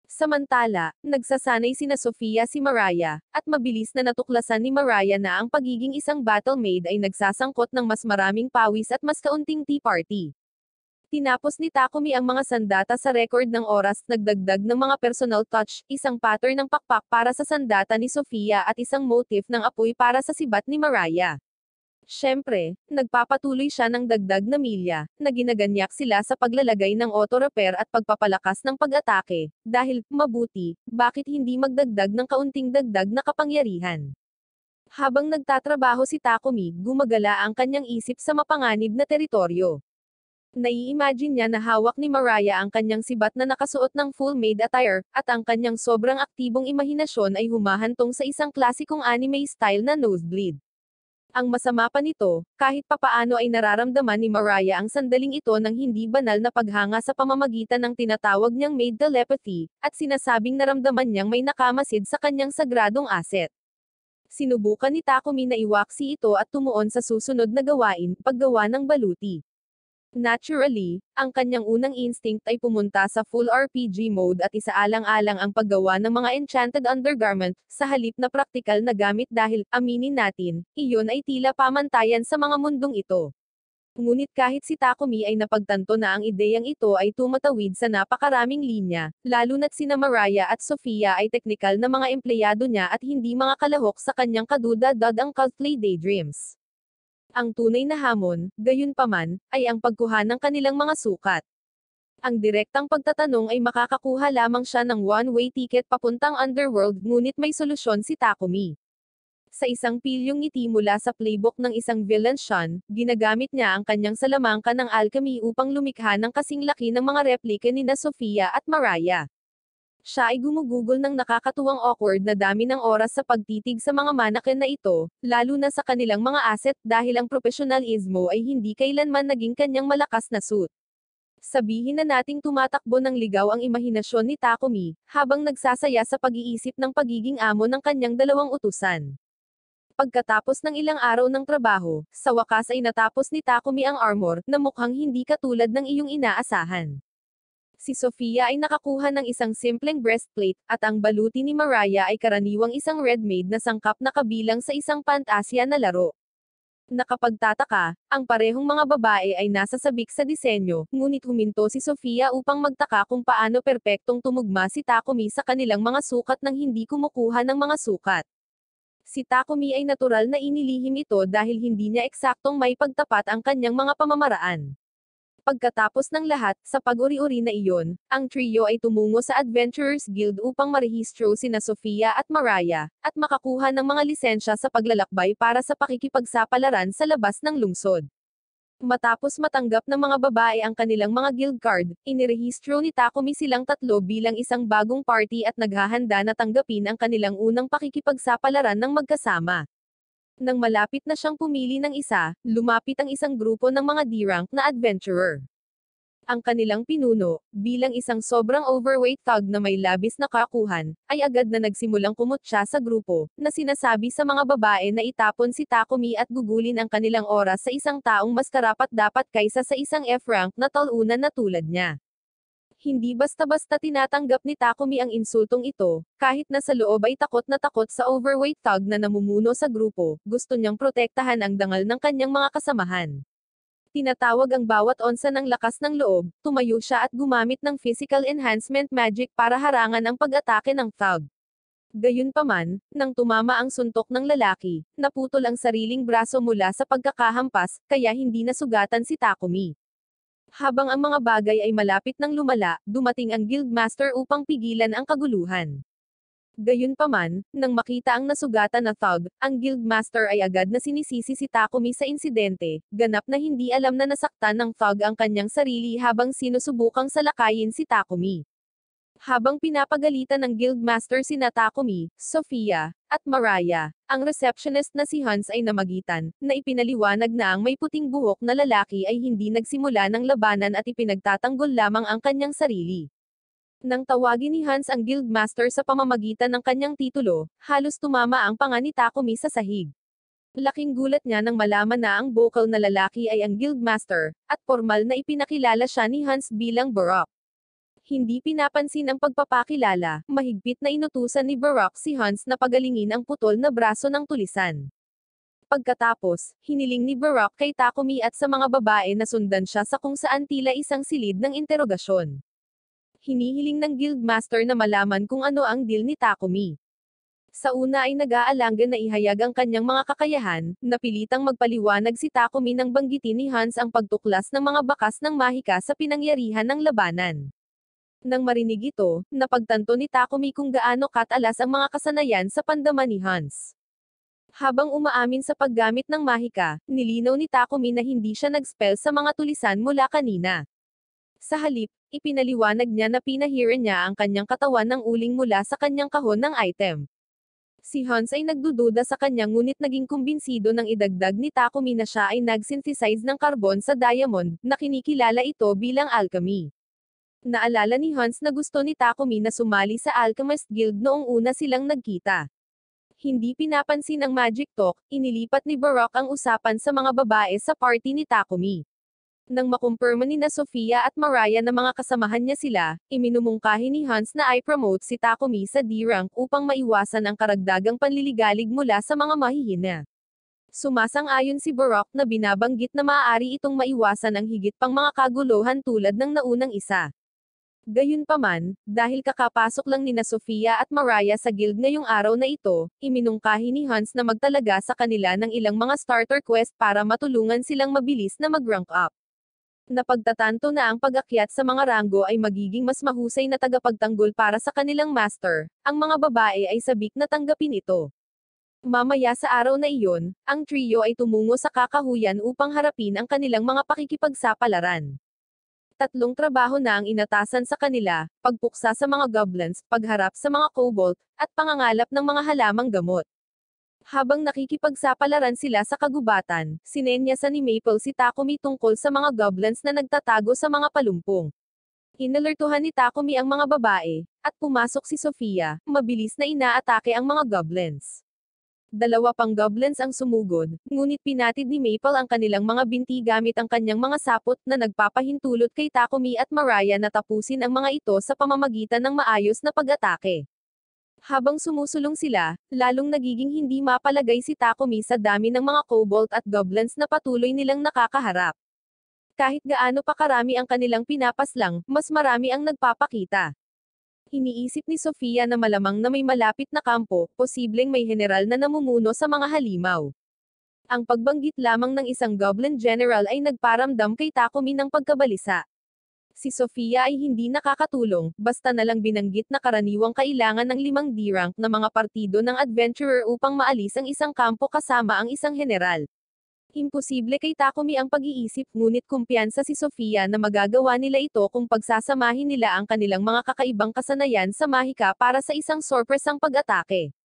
Samantala, nagsasanay sina Sofia si Mariah, at mabilis na natuklasan ni Mariah na ang pagiging isang battle maid ay nagsasangkot ng mas maraming pawis at mas kaunting tea party. Tinapos ni Takumi ang mga sandata sa record ng oras, nagdagdag ng mga personal touch, isang pattern ng pakpak para sa sandata ni Sofia at isang motif ng apoy para sa sibat ni Mariah. Siyempre, nagpapatuloy siya ng dagdag na milya, na ginaganyak sila sa paglalagay ng auto-repair at pagpapalakas ng pag-atake, dahil, mabuti, bakit hindi magdagdag ng kaunting dagdag na kapangyarihan? Habang nagtatrabaho si Takumi, gumagala ang kanyang isip sa mapanganib na teritoryo. Nai-imagine niya na hawak ni Mariah ang kanyang sibat na nakasuot ng full maid attire, at ang kanyang sobrang aktibong imahinasyon ay humahantong sa isang klasikong anime style na nosebleed. Ang masama pa nito, kahit papaano ay nararamdaman ni Mariah ang sandaling ito ng hindi banal na paghanga sa pamamagitan ng tinatawag niyang maid telepathy, at sinasabing naramdaman niyang may nakamasid sa kanyang sagradong asset. Sinubukan ni Takumi na iwaksi ito at tumuon sa susunod na gawain, paggawa ng baluti. Naturally, ang kanyang unang instinct ay pumunta sa full RPG mode at isaalang-alang ang paggawa ng mga enchanted undergarment, sa halip na praktikal na gamit dahil, aminin natin, iyon ay tila pamantayan sa mga mundong ito. Ngunit kahit si Takumi ay napagtanto na ang ideyang ito ay tumatawid sa napakaraming linya, lalo na't sina Mariah at Sofia ay teknikal na mga empleyado niya at hindi mga kalahok sa kanyang kaduda-dadang cosplay daydreams. Ang tunay na hamon, gayunpaman, ay ang pagkuha ng kanilang mga sukat. Ang direktang pagtatanong ay makakakuha lamang siya ng one-way ticket papuntang underworld, ngunit may solusyon si Takumi. Sa isang pilyong ngiti mula sa playbook ng isang villain Sean, ginagamit niya ang kanyang salamangka ng alchemy upang lumikha ng kasing laki ng mga replika nina Sofia at Mariah. Siya ay gumugugol ng nakakatuwang awkward na dami ng oras sa pagtitig sa mga mannequin na ito, lalo na sa kanilang mga asset dahil ang profesionalismo ay hindi kailanman naging kanyang malakas na suit. Sabihin na nating tumatakbo ng ligaw ang imahinasyon ni Takumi, habang nagsasaya sa pag-iisip ng pagiging amo ng kanyang dalawang utusan. Pagkatapos ng ilang araw ng trabaho, sa wakas ay natapos ni Takumi ang armor, na mukhang hindi katulad ng iyong inaasahan. Si Sofia ay nakakuha ng isang simpleng breastplate, at ang baluti ni Mariah ay karaniwang isang red maid na sangkap na kabilang sa isang pantasya na laro. Nakapagtataka, ang parehong mga babae ay nasa sabik sa disenyo, ngunit huminto si Sofia upang magtaka kung paano perpektong tumugma si Takumi sa kanilang mga sukat nang hindi kumukuha ng mga sukat. Si Takumi ay natural na inilihim ito dahil hindi niya eksaktong may pagtapat ang kanyang mga pamamaraan. Pagkatapos ng lahat, sa pag-uri-uri na iyon, ang trio ay tumungo sa Adventurers Guild upang marehistro sina Sofia at Mariah, at makakuha ng mga lisensya sa paglalakbay para sa pakikipagsapalaran sa labas ng lungsod. Matapos matanggap ng mga babae ang kanilang mga guild card, inirehistro ni Takumi silang tatlo bilang isang bagong party at naghahanda na tanggapin ang kanilang unang pakikipagsapalaran ng magkasama. Nang malapit na siyang pumili ng isa, lumapit ang isang grupo ng mga D-rank na adventurer. Ang kanilang pinuno, bilang isang sobrang overweight thug na may labis na kakuhan, ay agad na nagsimulang kumutya sa grupo, na sinasabi sa mga babae na itapon si Takumi at gugulin ang kanilang oras sa isang taong mas karapat-dapat kaysa sa isang F-rank na talunan na tulad niya. Hindi basta-basta tinatanggap ni Takumi ang insultong ito, kahit na sa loob ay takot na takot sa overweight thug na namumuno sa grupo, gusto niyang protektahan ang dangal ng kanyang mga kasamahan. Tinatawag ang bawat onsa ng lakas ng loob, tumayo siya at gumamit ng physical enhancement magic para harangan ang pag-atake ng thug. Gayunpaman, nang tumama ang suntok ng lalaki, naputol ang sariling braso mula sa pagkakahampas, kaya hindi nasugatan si Takumi. Habang ang mga bagay ay malapit ng lumala, dumating ang guildmaster upang pigilan ang kaguluhan. Gayunpaman, nang makita ang nasugatan na thug, ang guildmaster ay agad na sinisisi si Takumi sa insidente, ganap na hindi alam na nasaktan ng thug ang kanyang sarili habang sinusubukang salakayin si Takumi. Habang pinapagalitan ng guildmaster sina Takumi, Sofia, at Mariah, ang receptionist na si Hans ay namagitan, na ipinaliwanag na ang may puting buhok na lalaki ay hindi nagsimula ng labanan at ipinagtatanggol lamang ang kanyang sarili. Nang tawagin ni Hans ang guildmaster sa pamamagitan ng kanyang titulo, halos tumama ang panga ni Takumi sa sahig. Laking gulat niya nang malaman na ang vocal na lalaki ay ang guildmaster, at formal na ipinakilala siya ni Hans bilang Baroque. Hindi pinapansin ang pagpapakilala, mahigpit na inutusan ni Baroque si Hans na pagalingin ang putol na braso ng tulisan. Pagkatapos, hiniling ni Baroque kay Takumi at sa mga babae na sundan siya sa kung saan tila isang silid ng interogasyon. Hinihiling ng guildmaster na malaman kung ano ang deal ni Takumi. Sa una ay nag-aalangan na ihayag ang kanyang mga kakayahan, napilitang magpaliwanag si Takumi nang banggitin ni Hans ang pagtuklas ng mga bakas ng mahika sa pinangyarihan ng labanan. Nang marinig ito, napagtanto ni Takumi kung gaano katalas ang mga kasanayan sa pandaman ni Hans. Habang umaamin sa paggamit ng mahika, nilinaw ni Takumi na hindi siya nag-spell sa mga tulisan mula kanina. Sa halip, ipinaliwanag niya na pinahiran niya ang kanyang katawan ng uling mula sa kanyang kahon ng item. Si Hans ay nagdududa sa kanya ngunit naging kumbinsido ng idagdag ni Takumi na siya ay nag-synthesize ng karbon sa diamond, na kinikilala ito bilang alchemy. Naalala ni Hans na gusto ni Takumi na sumali sa Alchemist Guild noong una silang nagkita. Hindi pinapansin ang magic talk, inilipat ni Baroque ang usapan sa mga babae sa party ni Takumi. Nang makumpirma ni na Sofia at Mariah na mga kasamahan niya sila, iminumungkahi ni Hans na i-promote si Takumi sa D-rank upang maiwasan ang karagdagang panliligalig mula sa mga mahihina. Sumasang-ayon si Baroque na binabanggit na maaari itong maiwasan ang higit pang mga kaguluhan tulad ng naunang isa. Gayunpaman, dahil kakapasok lang nina Sofia at Mariah sa guild ngayong araw na ito, iminungkahi ni Hans na magtalaga sa kanila ng ilang mga starter quest para matulungan silang mabilis na mag-rank up. Napagtatanto na ang pag-akyat sa mga ranggo ay magiging mas mahusay na tagapagtanggol para sa kanilang master, ang mga babae ay sabik na tanggapin ito. Mamaya sa araw na iyon, ang trio ay tumungo sa kakahuyan upang harapin ang kanilang mga pakikipagsapalaran. Tatlong trabaho na ang inatasan sa kanila, pagpuksa sa mga goblins, pagharap sa mga kobold, at pangangalap ng mga halamang gamot. Habang nakikipagsapalaran sila sa kagubatan, sinenyasan ni Maple si Takumi tungkol sa mga goblins na nagtatago sa mga palumpong. Inalertuhan ni Takumi ang mga babae, at pumasok si Sofia, mabilis na inaatake ang mga goblins. Dalawa pang goblins ang sumugod, ngunit pinatid ni Maple ang kanilang mga binti gamit ang kanyang mga sapot na nagpapahintulot kay Takumi at Mariah na tapusin ang mga ito sa pamamagitan ng maayos na pag-atake. Habang sumusulong sila, lalong nagiging hindi mapalagay si Takumi sa dami ng mga kobold at goblins na patuloy nilang nakakaharap. Kahit gaano pa karami ang kanilang pinapaslang, mas marami ang nagpapakita. Iniisip ni Sofia na malamang na may malapit na kampo, posibleng may general na namumuno sa mga halimaw. Ang pagbanggit lamang ng isang goblin general ay nagparamdam kay Takumi ng pagkabalisa. Si Sofia ay hindi nakakatulong, basta nalang binanggit na karaniwang kailangan ng 5 D-rank na mga partido ng adventurer upang maalis ang isang kampo kasama ang isang general. Imposible kay Takumi ang pag-iisip ngunit kumpiyansa si Sofia na magagawa nila ito kung pagsasamahin nila ang kanilang mga kakaibang kasanayan sa mahika para sa isang sorpresang pag-atake.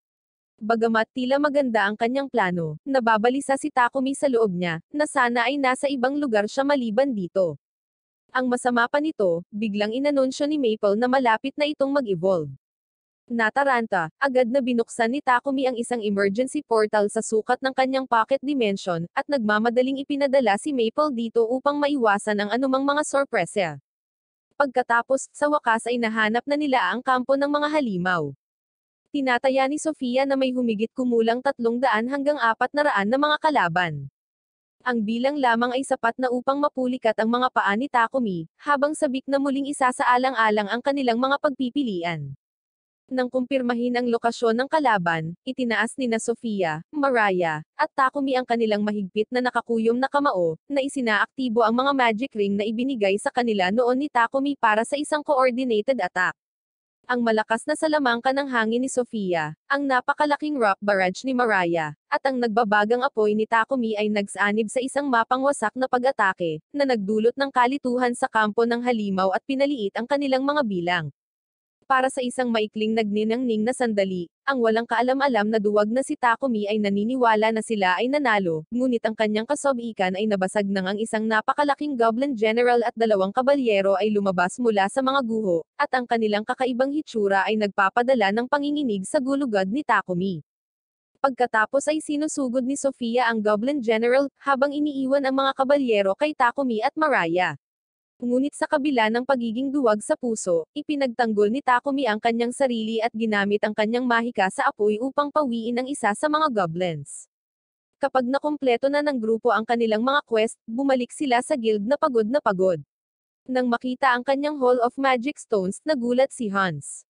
Bagamat tila maganda ang kanyang plano, nababalisa si Takumi sa loob niya, na sana ay nasa ibang lugar siya maliban dito. Ang masama pa nito, biglang inanunsyo ni Maple na malapit na itong mag-evolve. Nataranta, agad na binuksan ni Takumi ang isang emergency portal sa sukat ng kanyang pocket dimension, at nagmamadaling ipinadala si Maple dito upang maiwasan ang anumang mga sorpresa. Pagkatapos, sa wakas ay nahanap na nila ang kampo ng mga halimaw. Tinataya ni Sofia na may humigit kumulang 300 hanggang 400 na mga kalaban. Ang bilang lamang ay sapat na upang mapulikat ang mga paa ni Takumi, habang sabik na muling isasaalang-alang ang kanilang mga pagpipilian. Nang kumpirmahin ang lokasyon ng kalaban, itinaas ni na Sofia, Mariah, at Takumi ang kanilang mahigpit na nakakuyom na kamao, na isinaaktibo ang mga magic ring na ibinigay sa kanila noon ni Takumi para sa isang coordinated attack. Ang malakas na salamangka ng hangin ni Sofia, ang napakalaking rock barrage ni Mariah, at ang nagbabagang apoy ni Takumi ay nagsanib sa isang mapangwasak na pag-atake, na nagdulot ng kalituhan sa kampo ng halimaw at pinaliit ang kanilang mga bilang. Para sa isang maikling nagninangning na sandali, ang walang kaalam-alam na duwag na si Takumi ay naniniwala na sila ay nanalo, ngunit ang kanyang kasobikan ay nabasag nang ang isang napakalaking goblin general at 2 kabalyero ay lumabas mula sa mga guho, at ang kanilang kakaibang hitsura ay nagpapadala ng panginginig sa gulugad ni Takumi. Pagkatapos ay sinusugod ni Sofia ang goblin general, habang iniiwan ang mga kabalyero kay Takumi at Mariah. Ngunit sa kabila ng pagiging duwag sa puso, ipinagtanggol ni Takumi ang kanyang sarili at ginamit ang kanyang mahika sa apoy upang pawiin ang isa sa mga goblins. Kapag nakumpleto na ng grupo ang kanilang mga quest, bumalik sila sa guild na pagod na pagod. Nang makita ang kanyang Hall of Magic Stones, nagulat si Hans.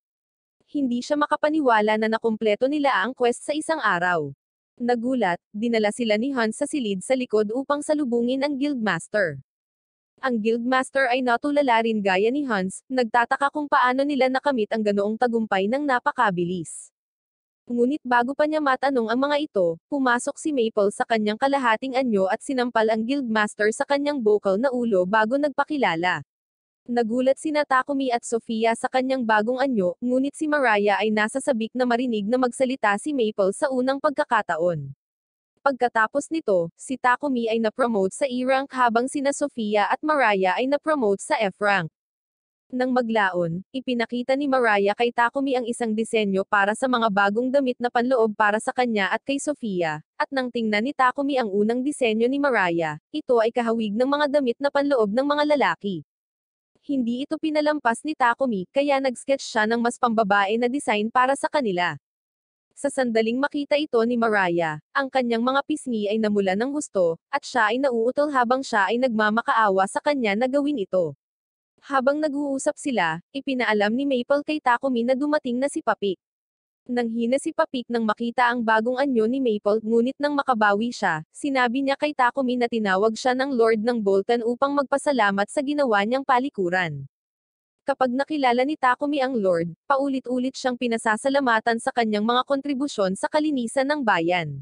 Hindi siya makapaniwala na nakumpleto nila ang quest sa isang araw. Nagulat, dinala sila ni Hans sa silid sa likod upang salubungin ang guildmaster. Ang guildmaster ay natulala rin gaya ni Hans, nagtataka kung paano nila nakamit ang ganoong tagumpay ng napakabilis. Ngunit bago pa niya matanong ang mga ito, pumasok si Maple sa kanyang kalahating anyo at sinampal ang Guildmaster sa kanyang bokal na ulo bago nagpakilala. Nagulat sina Takumi at Sofia sa kanyang bagong anyo, ngunit si Mariah ay nasa sabik na marinig na magsalita si Maple sa unang pagkakataon. Pagkatapos nito, si Takumi ay na-promote sa E-rank habang sina Sofia at Mariah ay na-promote sa F-rank. Nang maglaon, ipinakita ni Mariah kay Takumi ang isang disenyo para sa mga bagong damit na panloob para sa kanya at kay Sofia, at nang tingnan ni Takumi ang unang disenyo ni Mariah, ito ay kahawig ng mga damit na panloob ng mga lalaki. Hindi ito pinalampas ni Takumi, kaya nag-sketch siya ng mas pambabae na design para sa kanila. Sa sandaling makita ito ni Mariah, ang kanyang mga pisngi ay namulan ng husto, at siya ay nauutol habang siya ay nagmamakaawa sa kanya na gawin ito. Habang nag-uusap sila, ipinaalam ni Maple kay Takumi na dumating na si Papik. Nanghina si Papik nang makita ang bagong anyo ni Maple, ngunit nang makabawi siya, sinabi niya kay Takumi na tinawag siya ng Lord ng Bolton upang magpasalamat sa ginawa niyang palikuran. Kapag nakilala ni Takumi ang Lord, paulit-ulit siyang pinasasalamatan sa kanyang mga kontribusyon sa kalinisan ng bayan.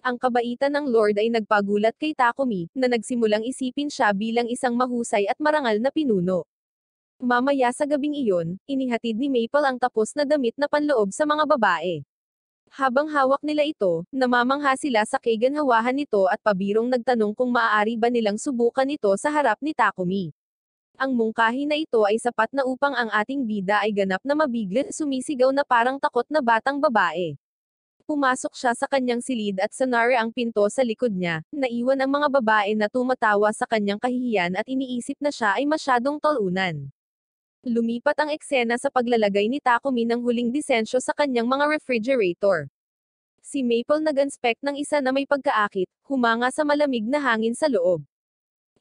Ang kabaitan ng Lord ay nagpagulat kay Takumi, na nagsimulang isipin siya bilang isang mahusay at marangal na pinuno. Mamaya sa gabing iyon, inihatid ni Maple ang tapos na damit na panloob sa mga babae. Habang hawak nila ito, namamangha sila sa kaganhawahan nito at pabirong nagtanong kung maaari ba nilang subukan ito sa harap ni Takumi. Ang mungkahi na ito ay sapat na upang ang ating bida ay ganap na mabigla, sumisigaw na parang takot na batang babae. Pumasok siya sa kanyang silid at sanare ang pinto sa likod niya, naiwan ang mga babae na tumatawa sa kanyang kahihiyan at iniisip na siya ay masyadong talunan. Lumipat ang eksena sa paglalagay ni Takumi ng huling disensyo sa kanyang mga refrigerator. Si Maple nag-inspect ng isa na may pagkaakit, humanga sa malamig na hangin sa loob.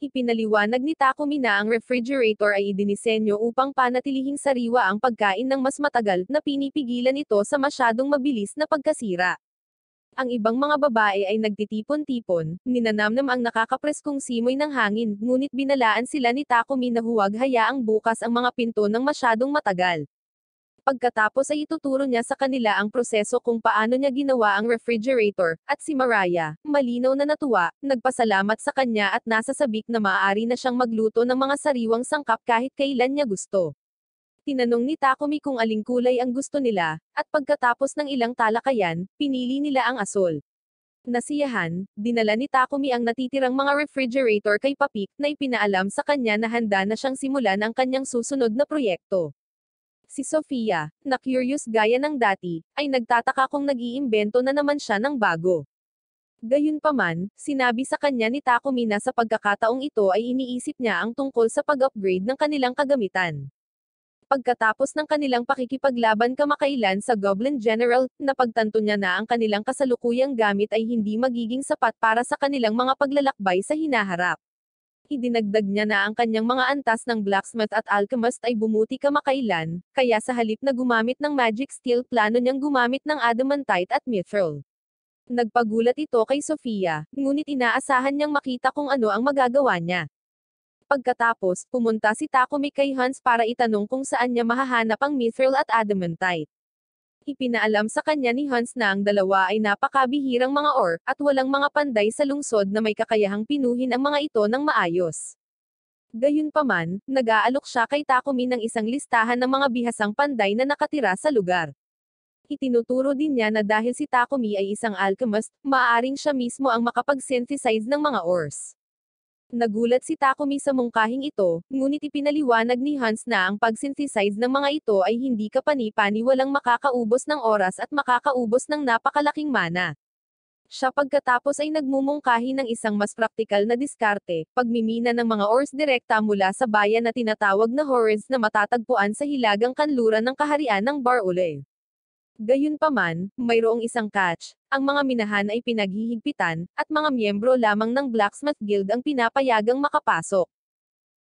Ipinaliwanag ni Takumi na ang refrigerator ay idinisenyo upang panatilihing sariwa ang pagkain ng mas matagal, na pinipigilan ito sa masyadong mabilis na pagkasira. Ang ibang mga babae ay nagtitipon-tipon, ninanamnam ang nakakapreskong simoy ng hangin, ngunit binalaan sila ni Takumi na huwag hayaang bukas ang mga pinto ng masyadong matagal. Pagkatapos ay ituturo niya sa kanila ang proseso kung paano niya ginawa ang refrigerator, at si Mariah, malinaw na natuwa, nagpasalamat sa kanya at nasa sabik na maaari na siyang magluto ng mga sariwang sangkap kahit kailan niya gusto. Tinanong ni Takumi kung aling kulay ang gusto nila, at pagkatapos ng ilang talakayan, pinili nila ang asul. Nasiyahan, dinala ni Takumi ang natitirang mga refrigerator kay Papik, na ipinaalam sa kanya na handa na siyang simulan ang kanyang susunod na proyekto. Si Sofia, na curious gaya ng dati, ay nagtataka kung nag-iimbento na naman siya ng bago. Gayunpaman, sinabi sa kanya ni Takumi na sa pagkakataong ito ay iniisip niya ang tungkol sa pag-upgrade ng kanilang kagamitan. Pagkatapos ng kanilang pakikipaglaban kamakailan sa Goblin General, napagtanto niya na ang kanilang kasalukuyang gamit ay hindi magiging sapat para sa kanilang mga paglalakbay sa hinaharap. Idinagdag niya na ang kanyang mga antas ng blacksmith at alchemist ay bumuti kamakailan, kaya sa halip na gumamit ng magic steel plano niyang gumamit ng adamantite at mithril. Nagpagulat ito kay Sofia, ngunit inaasahan niyang makita kung ano ang magagawa niya. Pagkatapos, pumunta si Takumi kay Hans para itanong kung saan niya mahahanap ang mithril at adamantite. Ipinaalam sa kanya ni Hans na ang dalawa ay napakabihirang mga ore, at walang mga panday sa lungsod na may kakayahang pinuhin ang mga ito ng maayos. Gayunpaman, nag-aalok siya kay Takumi ng isang listahan ng mga bihasang panday na nakatira sa lugar. Itinuturo din niya na dahil si Takumi ay isang alchemist, maaaring siya mismo ang makapag-synthesize ng mga ores. Nagulat si Takumi sa mungkahing ito, ngunit ipinaliwanag ni Hans na ang pag-synthesize ng mga ito ay hindi kapani-paniwalang makakaubos ng oras at makakaubos ng napakalaking mana. Siya pagkatapos ay nagmumungkahi ng isang mas praktikal na diskarte, pagmimina ng mga ores direkta mula sa bayan na tinatawag na Horrors na matatagpuan sa hilagang kanluran ng kaharian ng Bar-Ulay. Gayunpaman, mayroong isang catch, ang mga minahan ay pinaghihigpitan, at mga miyembro lamang ng Blacksmith Guild ang pinapayagang makapasok.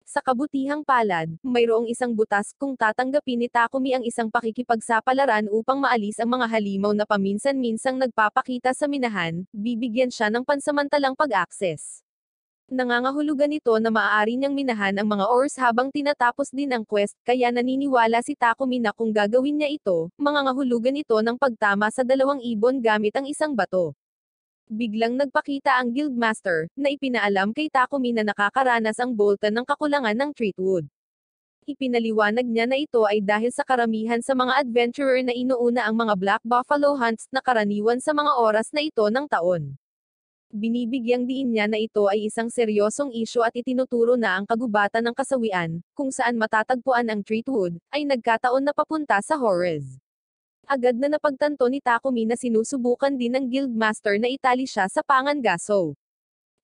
Sa kabutihang palad, mayroong isang butas kung tatanggapin ni Takumi ang isang pakikipagsapalaran upang maalis ang mga halimaw na paminsan-minsang nagpapakita sa minahan, bibigyan siya ng pansamantalang pag-access. Nangangahulugan ito na maaari niyang minahan ang mga ores habang tinatapos din ang quest, kaya naniniwala si Takumi na kung gagawin niya ito, mangangahulugan ito ng pagtama sa 2 ibon gamit ang isang bato. Biglang nagpakita ang Guildmaster, na ipinaalam kay Takumi na nakakaranas ang Bolton ng kakulangan ng Treatwood. Ipinaliwanag niya na ito ay dahil sa karamihan sa mga adventurer na inuuna ang mga Black Buffalo hunts na karaniwan sa mga oras na ito ng taon. Binibigyang diin niya na ito ay isang seryosong isyu at itinuturo na ang kagubatan ng kasawian, kung saan matatagpuan ang Treatwood, ay nagkataon na papunta sa Horrors. Agad na napagtanto ni Takumi na sinusubukan din ng Guildmaster na itali siya sa pangangaso.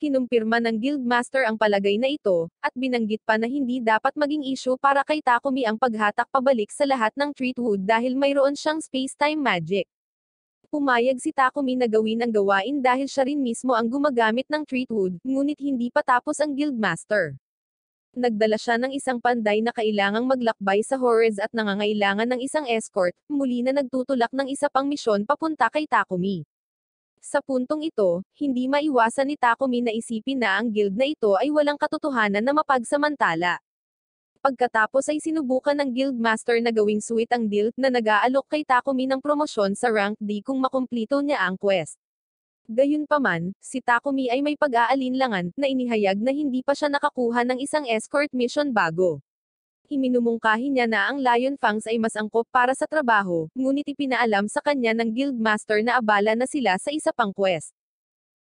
Kinumpirma ng Guildmaster ang palagay na ito, at binanggit pa na hindi dapat maging issue para kay Takumi ang paghatak pabalik sa lahat ng Treatwood dahil mayroon siyang space-time magic. Pumayag si Takumi na gawin ang gawain dahil siya rin mismo ang gumagamit ng Treatwood, ngunit hindi pa tapos ang Guildmaster. Nagdala siya ng isang panday na kailangang maglakbay sa Horrors at nangangailangan ng isang escort, muli na nagtutulak ng isa pang misyon papunta kay Takumi. Sa puntong ito, hindi maiwasan ni Takumi na isipin na ang guild na ito ay walang katotohanan na mapagsamantala. Pagkatapos ay sinubukan ng Guildmaster na gawing sweet ang deal, na nag-aalok kay Takumi ng promosyon sa rank D kung makumplito niya ang quest. Gayunpaman, si Takumi ay may pag-aalinlangan, na inihayag na hindi pa siya nakakuha ng isang escort mission bago. Iminumungkahi niya na ang Lion Fangs ay mas angkop para sa trabaho, ngunit ipinaalam sa kanya ng Guildmaster na abala na sila sa isa pang quest.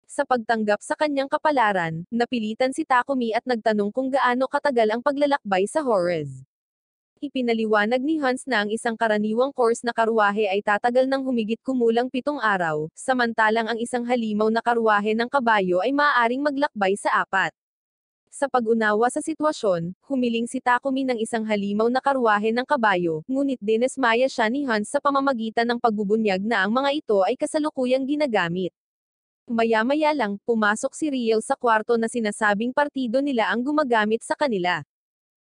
Sa pagtanggap sa kanyang kapalaran, napilitan si Takumi at nagtanong kung gaano katagal ang paglalakbay sa Horrors. Ipinaliwanag ni Hans na ang isang karaniwang course na karwahe ay tatagal ng humigit kumulang 7 araw, samantalang ang isang halimaw na karwahe ng kabayo ay maaaring maglakbay sa 4. Sa pag-unawa sa sitwasyon, humiling si Takumi ng isang halimaw na karwahe ng kabayo, ngunit dinesmaya siya ni Hans sa pamamagitan ng pagbubunyag na ang mga ito ay kasalukuyang ginagamit. Maya-maya lang, pumasok si Riel sa kwarto na sinasabing partido nila ang gumagamit sa kanila.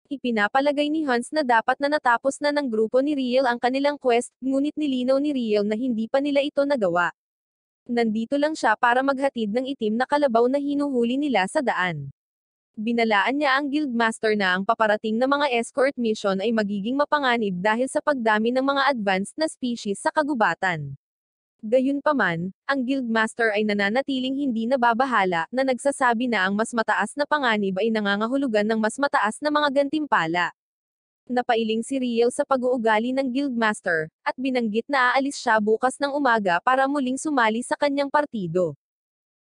Ipinapalagay ni Hans na dapat na natapos na ng grupo ni Riel ang kanilang quest, ngunit nilinaw ni Riel na hindi pa nila ito nagawa. Nandito lang siya para maghatid ng itim na kalabaw na hinuhuli nila sa daan. Binalaan niya ang Guildmaster na ang paparating na mga escort mission ay magiging mapanganib dahil sa pagdami ng mga advanced na species sa kagubatan. Gayunpaman, ang Guildmaster ay nananatiling hindi nababahala, na nagsasabi na ang mas mataas na panganib ay nangangahulugan ng mas mataas na mga gantimpala. Napailing si Riel sa pag-uugali ng Guildmaster, at binanggit na aalis siya bukas ng umaga para muling sumali sa kanyang partido.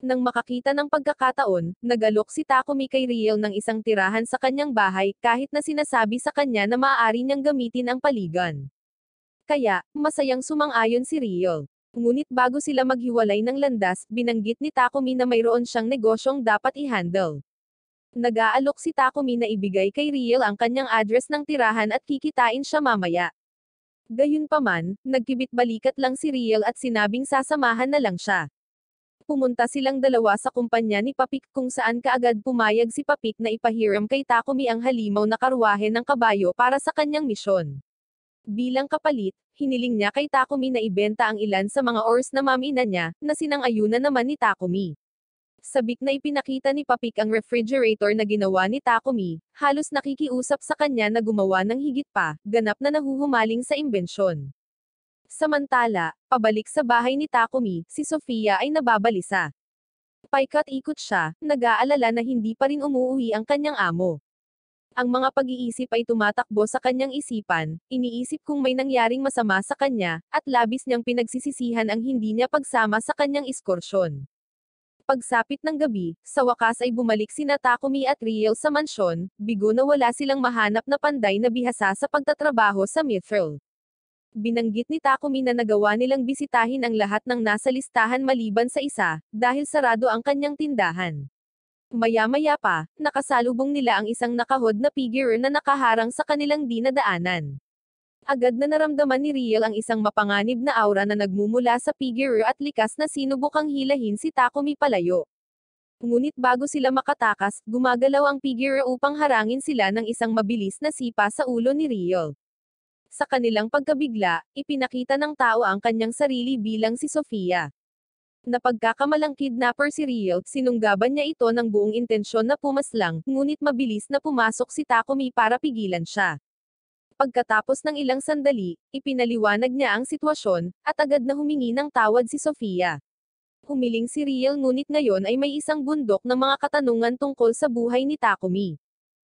Nang makakita ng pagkakataon, nag-alok si Takumi kay Riel ng isang tirahan sa kanyang bahay, kahit na sinasabi sa kanya na maaari niyang gamitin ang paligan. Kaya, masayang sumang-ayon si Riel. Ngunit bago sila maghiwalay ng landas, binanggit ni Takumi na mayroon siyang negosyong dapat i-handle. Nag-aalok si Takumi na ibigay kay Riel ang kanyang address ng tirahan at kikitain siya mamaya. Gayunpaman, nagkibit-balikat lang si Riel at sinabing sasamahan na lang siya. Pumunta silang dalawa sa kumpanya ni Papik kung saan kaagad pumayag si Papik na ipahiram kay Takumi ang halimaw na karwahe ng kabayo para sa kanyang misyon. Bilang kapalit, hiniling niya kay Takumi na ibenta ang ilan sa mga ores na mamina niya, na sinang-ayunan naman ni Takumi. Sabik na ipinakita ni Papik ang refrigerator na ginawa ni Takumi, halos nakikiusap sa kanya na gumawa ng higit pa, ganap na nahuhumaling sa imbensyon. Samantala, pabalik sa bahay ni Takumi, si Sofia ay nababalisa. Paikot-ikot siya, nag-aalala na hindi pa rin umuuwi ang kanyang amo. Ang mga pag-iisip ay tumatakbo sa kanyang isipan, iniisip kung may nangyaring masama sa kanya, at labis niyang pinagsisisihan ang hindi niya pagsama sa kanyang ekskursyon. Pagsapit ng gabi, sa wakas ay bumalik sina Takumi at Riel sa mansyon, bigo na wala silang mahanap na panday na bihasa sa pagtatrabaho sa Mithril. Binanggit ni Takumi na nagawa nilang bisitahin ang lahat ng nasa listahan maliban sa isa, dahil sarado ang kanyang tindahan. Maya-maya pa, nakasalubong nila ang isang nakahod na figure na nakaharang sa kanilang dinadaanan. Agad na naramdaman ni Riel ang isang mapanganib na aura na nagmumula sa figure at likas na sinubukang hilahin si Takumi palayo. Ngunit bago sila makatakas, gumagalaw ang figure upang harangin sila ng isang mabilis na sipa sa ulo ni Riel. Sa kanilang pagkabigla, ipinakita ng tao ang kanyang sarili bilang si Sofia. Napagkakamalang kidnapper si Riel, sinunggaban niya ito ng buong intensyon na pumaslang, ngunit mabilis na pumasok si Takumi para pigilan siya. Pagkatapos ng ilang sandali, ipinaliwanag niya ang sitwasyon, at agad na humingi ng tawad si Sofia. Humiling si Riel ngunit ngayon ay may isang bundok ng mga katanungan tungkol sa buhay ni Takumi.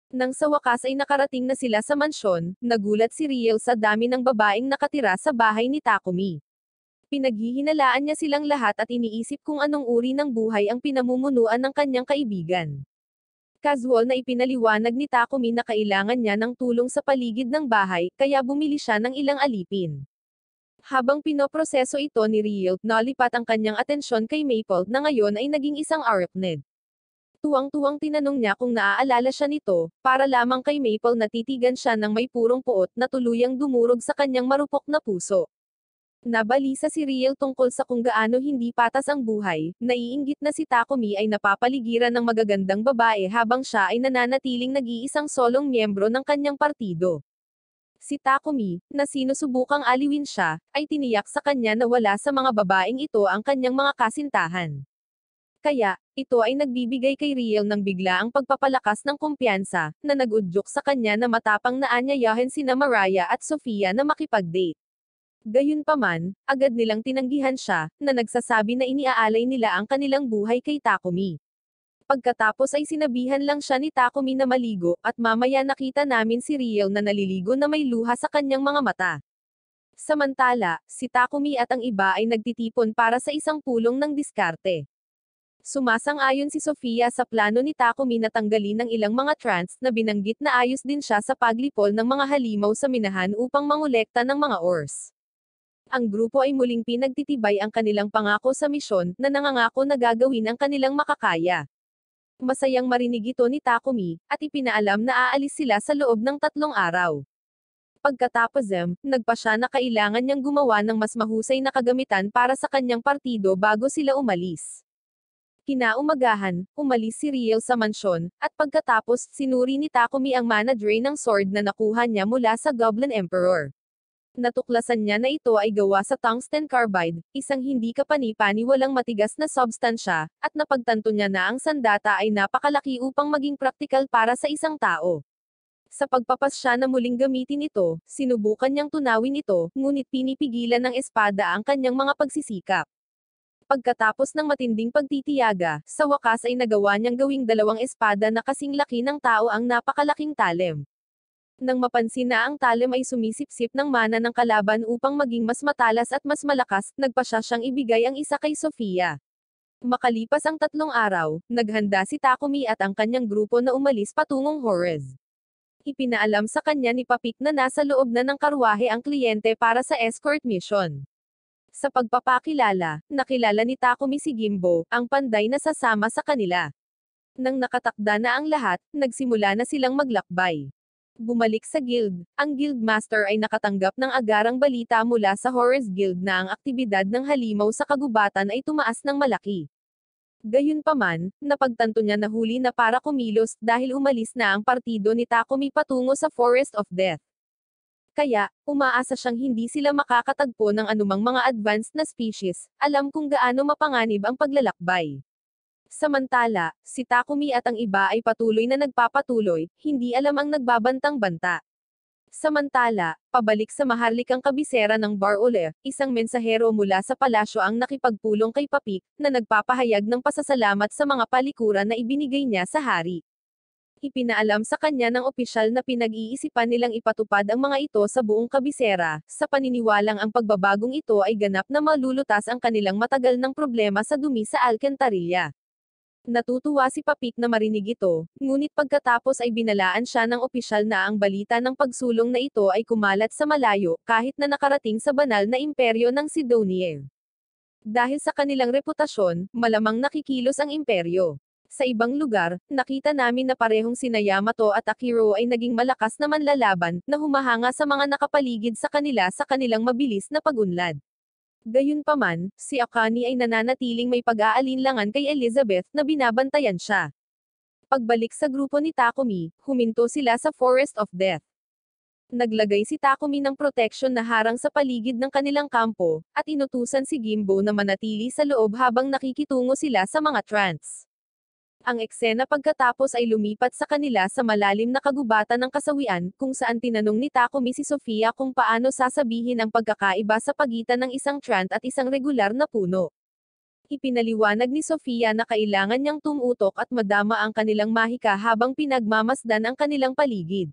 Nang sa wakas ay nakarating na sila sa mansyon, nagulat si Riel sa dami ng babaeng nakatira sa bahay ni Takumi. Pinaghihinalaan niya silang lahat at iniisip kung anong uri ng buhay ang pinamumunuan ng kanyang kaibigan. Casual na ipinaliwanag ni Takumi na kailangan niya ng tulong sa paligid ng bahay, kaya bumili siya ng ilang alipin. Habang pinoproseso ito ni Riel, nalipat ang kanyang atensyon kay Maple na ngayon ay naging isang arachnid. Tuwang-tuwang tinanong niya kung naaalala siya nito, para lamang kay Maple na titigan siya ng may purong puot na tuluyang dumurog sa kanyang marupok na puso. Nabalisa si Riel tungkol sa kung gaano hindi patas ang buhay, naiinggit na si Takumi ay napapaligiran ng magagandang babae habang siya ay nananatiling nag-iisang solong miyembro ng kanyang partido. Si Takumi, na sinusubukang aliwin siya, ay tiniyak sa kanya na wala sa mga babaeng ito ang kanyang mga kasintahan. Kaya, ito ay nagbibigay kay Riel ng biglaang pagpapalakas ng kumpiyansa, na nag-udyok sa kanya na matapang na aanyayahin sina Mariah at Sofia na makipag-date. Gayunpaman, agad nilang tinanggihan siya, na nagsasabi na iniaalay nila ang kanilang buhay kay Takumi. Pagkatapos ay sinabihan lang siya ni Takumi na maligo, at mamaya nakita namin si Riel na naliligo na may luha sa kanyang mga mata. Samantala, si Takumi at ang iba ay nagtitipon para sa isang pulong ng diskarte. Sumasang-ayon si Sofia sa plano ni Takumi na tanggalin ang ilang mga trance na binanggit na ayos din siya sa paglipol ng mga halimaw sa minahan upang mangolekta ng mga ores. Ang grupo ay muling pinagtitibay ang kanilang pangako sa misyon, na nangangako na gagawin ang kanilang makakaya. Masayang marinig ito ni Takumi, at ipinaalam na aalis sila sa loob ng 3 araw. Pagkatapos nagpa siya na kailangan niyang gumawa ng mas mahusay na kagamitan para sa kanyang partido bago sila umalis. Kinaumagahan, umalis si Riel sa mansyon, at pagkatapos, sinuri ni Takumi ang mana drain ng sword na nakuha niya mula sa Goblin Emperor. Natuklasan niya na ito ay gawa sa tungsten carbide, isang hindi kapani-paniwalang matigas na substansya, at napagtanto niya na ang sandata ay napakalaki upang maging praktikal para sa isang tao. Sa pagpapasya na muling gamitin ito, sinubukan niyang tunawin ito, ngunit pinipigilan ng espada ang kanyang mga pagsisikap. Pagkatapos ng matinding pagtitiyaga, sa wakas ay nagawa niyang gawing 2 espada na kasing laki ng tao ang napakalaking talem. Nang mapansin na ang talem ay sumisipsip ng mana ng kalaban upang maging mas matalas at mas malakas, nagpa siyang ibigay ang isa kay Sofia. Makalipas ang 3 araw, naghanda si Takumi at ang kanyang grupo na umalis patungong Horez. Ipinaalam sa kanya ni Papik na nasa loob na ng karwahe ang kliyente para sa escort mission. Sa pagpapakilala, nakilala ni Takumi si Gimbo, ang panday na sasama sa kanila. Nang nakatakda na ang lahat, nagsimula na silang maglakbay. Bumalik sa guild, ang guildmaster ay nakatanggap ng agarang balita mula sa Horus Guild na ang aktibidad ng halimaw sa kagubatan ay tumaas ng malaki. Gayunpaman, napagtanto niya na huli na para kumilos dahil umalis na ang partido ni Takumi patungo sa Forest of Death. Kaya, umaasa siyang hindi sila makakatagpo ng anumang mga advanced na species, alam kung gaano mapanganib ang paglalakbay. Samantala, si Takumi at ang iba ay patuloy na nagpapatuloy, hindi alam ang nagbabantang banta. Samantala, pabalik sa maharlikang kabisera ng Bar-Ole, isang mensahero mula sa palasyo ang nakipagpulong kay Papik, na nagpapahayag ng pasasalamat sa mga palikuran na ibinigay niya sa hari. Ipinaalam sa kanya ng opisyal na pinag-iisipan nilang ipatupad ang mga ito sa buong kabisera, sa paniniwalang ang pagbabagong ito ay ganap na malulutas ang kanilang matagal ng problema sa dumi sa alkantarilla. Natutuwa si Papik na marinig ito, ngunit pagkatapos ay binalaan siya ng opisyal na ang balita ng pagsulong na ito ay kumalat sa malayo, kahit na nakarating sa banal na imperyo ng Sidonier. Dahil sa kanilang reputasyon, malamang nakikilos ang imperyo. Sa ibang lugar, nakita namin na parehong sina Yamato at Akiro ay naging malakas na manlalaban, na humahanga sa mga nakapaligid sa kanila sa kanilang mabilis na pagunlad. Gayunpaman, si Akane ay nananatiling may pag-aalinlangan kay Elizabeth na binabantayan siya. Pagbalik sa grupo ni Takumi, huminto sila sa Forest of Death. Naglagay si Takumi ng proteksyon na harang sa paligid ng kanilang kampo, at inutusan si Gimbo na manatili sa loob habang nakikitungo sila sa mga trance. Ang eksena pagkatapos ay lumipat sa kanila sa malalim na kagubatan ng kasawian, kung saan tinanong ni Takumi si Sofia kung paano sasabihin ang pagkakaiba sa pagitan ng isang trant at isang regular na puno. Ipinaliwanag ni Sofia na kailangan niyang tumutok at madama ang kanilang mahika habang pinagmamasdan ang kanilang paligid.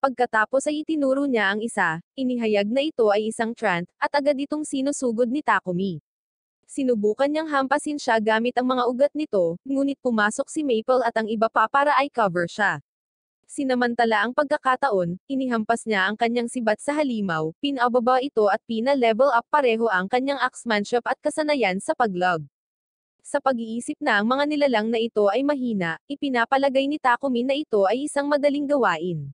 Pagkatapos ay itinuro niya ang isa, inihayag na ito ay isang trant, at agad itong sinusugod ni Takumi. Sinubukan niyang hampasin siya gamit ang mga ugat nito, ngunit pumasok si Maple at ang iba pa para ay cover siya. Sinamantala ang pagkakataon, inihampas niya ang kanyang sibat sa halimaw, pinababa ito at pina-level up pareho ang kanyang axemanship at kasanayan sa paglog. Sa pag-iisip na ang mga nilalang na ito ay mahina, ipinapalagay ni Takumi na ito ay isang madaling gawain.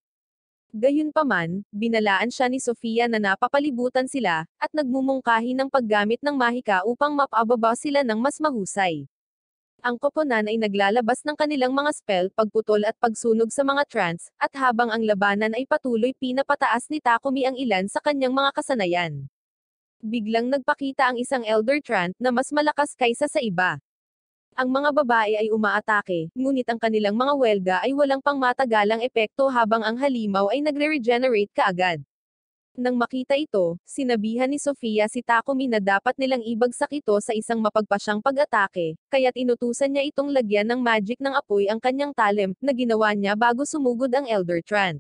Gayunpaman, binalaan siya ni Sofia na napapalibutan sila, at nagmumungkahi ng paggamit ng mahika upang mapababa sila ng mas mahusay. Ang koponan ay naglalabas ng kanilang mga spell, pagputol at pagsunog sa mga trance, at habang ang labanan ay patuloy pinapataas ni Takumi ang ilan sa kanyang mga kasanayan. Biglang nagpakita ang isang Elder Trant na mas malakas kaysa sa iba. Ang mga babae ay umaatake, ngunit ang kanilang mga welga ay walang pangmatagalang epekto habang ang halimaw ay nagre-regenerate kaagad. Nang makita ito, sinabihan ni Sofia si Takumi na dapat nilang ibagsak ito sa isang mapagpasyang pag-atake, kaya't inutusan niya itong lagyan ng magic ng apoy ang kanyang talent, na ginawa niya bago sumugod ang Elder Trant.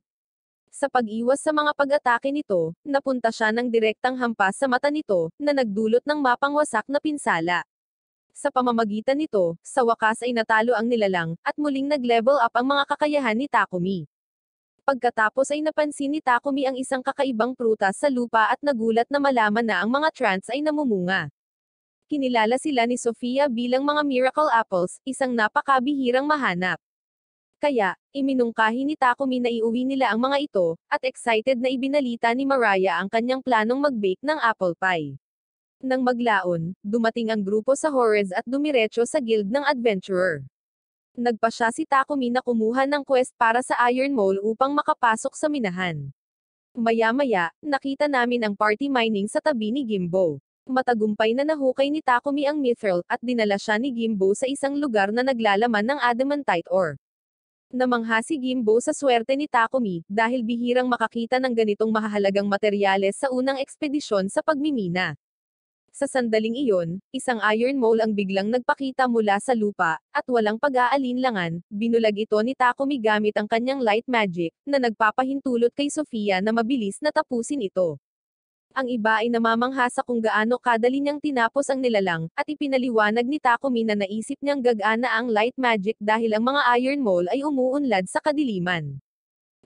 Sa pag-iwas sa mga pag-atake nito, napunta siya ng direktang hampas sa mata nito, na nagdulot ng mapangwasak na pinsala. Sa pamamagitan nito, sa wakas ay natalo ang nilalang, at muling nag-level up ang mga kakayahan ni Takumi. Pagkatapos ay napansin ni Takumi ang isang kakaibang prutas sa lupa at nagulat na malaman na ang mga trance ay namumunga. Kinilala sila ni Sofia bilang mga miracle apples, isang napakabihirang mahanap. Kaya, iminungkahi ni Takumi na iuwi nila ang mga ito, at excited na ibinalita ni Mariah ang kanyang planong mag-bake ng apple pie. Nang maglaon, dumating ang grupo sa Horrors at dumiretso sa guild ng adventurer. Nagpasya si Takumi na kumuha ng quest para sa Iron Mole upang makapasok sa minahan. Maya-maya, nakita namin ang party mining sa tabi ni Gimbo. Matagumpay na nahukay ni Takumi ang mithril, at dinala siya ni Gimbo sa isang lugar na naglalaman ng adamantite ore. Namangha si Gimbo sa swerte ni Takumi, dahil bihirang makakita ng ganitong mahahalagang materyales sa unang ekspedisyon sa pagmimina. Sa sandaling iyon, isang iron mole ang biglang nagpakita mula sa lupa, at walang pag-aalinlangan, binulag ito ni Takumi gamit ang kanyang light magic, na nagpapahintulot kay Sofia na mabilis na tapusin ito. Ang iba ay namamangha sa kung gaano kadali niyang tinapos ang nilalang, at ipinaliwanag ni Takumi na naisip niyang gagana ang light magic dahil ang mga iron mole ay umuunlad sa kadiliman.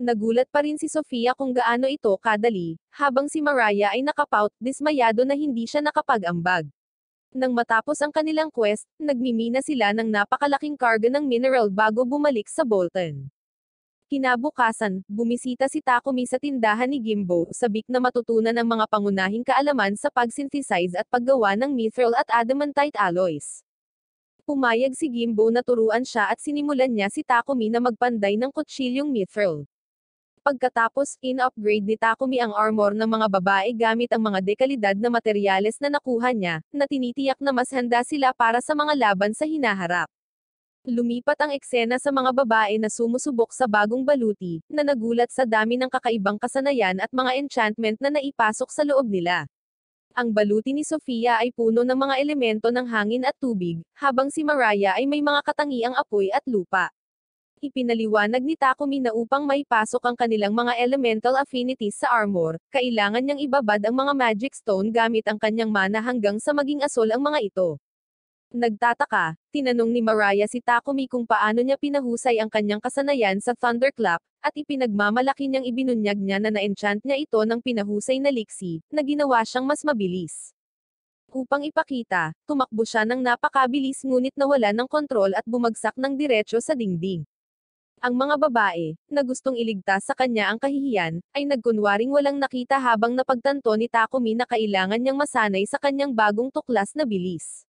Nagulat pa rin si Sofia kung gaano ito kadali, habang si Mariah ay nakapout, dismayado na hindi siya nakapag-ambag. Nang matapos ang kanilang quest, nagmimina sila ng napakalaking karga ng mineral bago bumalik sa Bolton. Kinabukasan, bumisita si Takumi sa tindahan ni Gimbo, sabik na matutunan ang mga pangunahing kaalaman sa pag-synthesize at paggawa ng mithril at adamantite alloys. Pumayag si Gimbo na turuan siya at sinimulan niya si Takumi na magpanday ng kutsilyong mithril. Pagkatapos, in-upgrade ni Takumi ang armor ng mga babae gamit ang mga dekalidad na materyales na nakuha niya, na tinitiyak na mas handa sila para sa mga laban sa hinaharap. Lumipat ang eksena sa mga babae na sumusubok sa bagong baluti, na nagulat sa dami ng kakaibang kasanayan at mga enchantment na naipasok sa loob nila. Ang baluti ni Sofia ay puno ng mga elemento ng hangin at tubig, habang si Mariah ay may mga katangiang apoy at lupa. Ipinaliwanag ni Takumi na upang maipasok ang kanilang mga elemental affinities sa armor, kailangan niyang ibabad ang mga magic stone gamit ang kanyang mana hanggang sa maging asol ang mga ito. Nagtataka, tinanong ni Mariah si Takumi kung paano niya pinahusay ang kanyang kasanayan sa Thunderclap, at ipinagmamalaki niyang ibinunyag niya na na-enchant niya ito ng pinahusay na liksi, na ginawa siyang mas mabilis. Upang ipakita, tumakbo siya ng napakabilis ngunit nawala ng kontrol at bumagsak ng diretso sa dingding. Ang mga babae, na gustong iligtas sa kanya ang kahihiyan, ay nagkunwaring walang nakita habang napagtanto ni Takumi na kailangan niyang masanay sa kanyang bagong tuklas na bilis.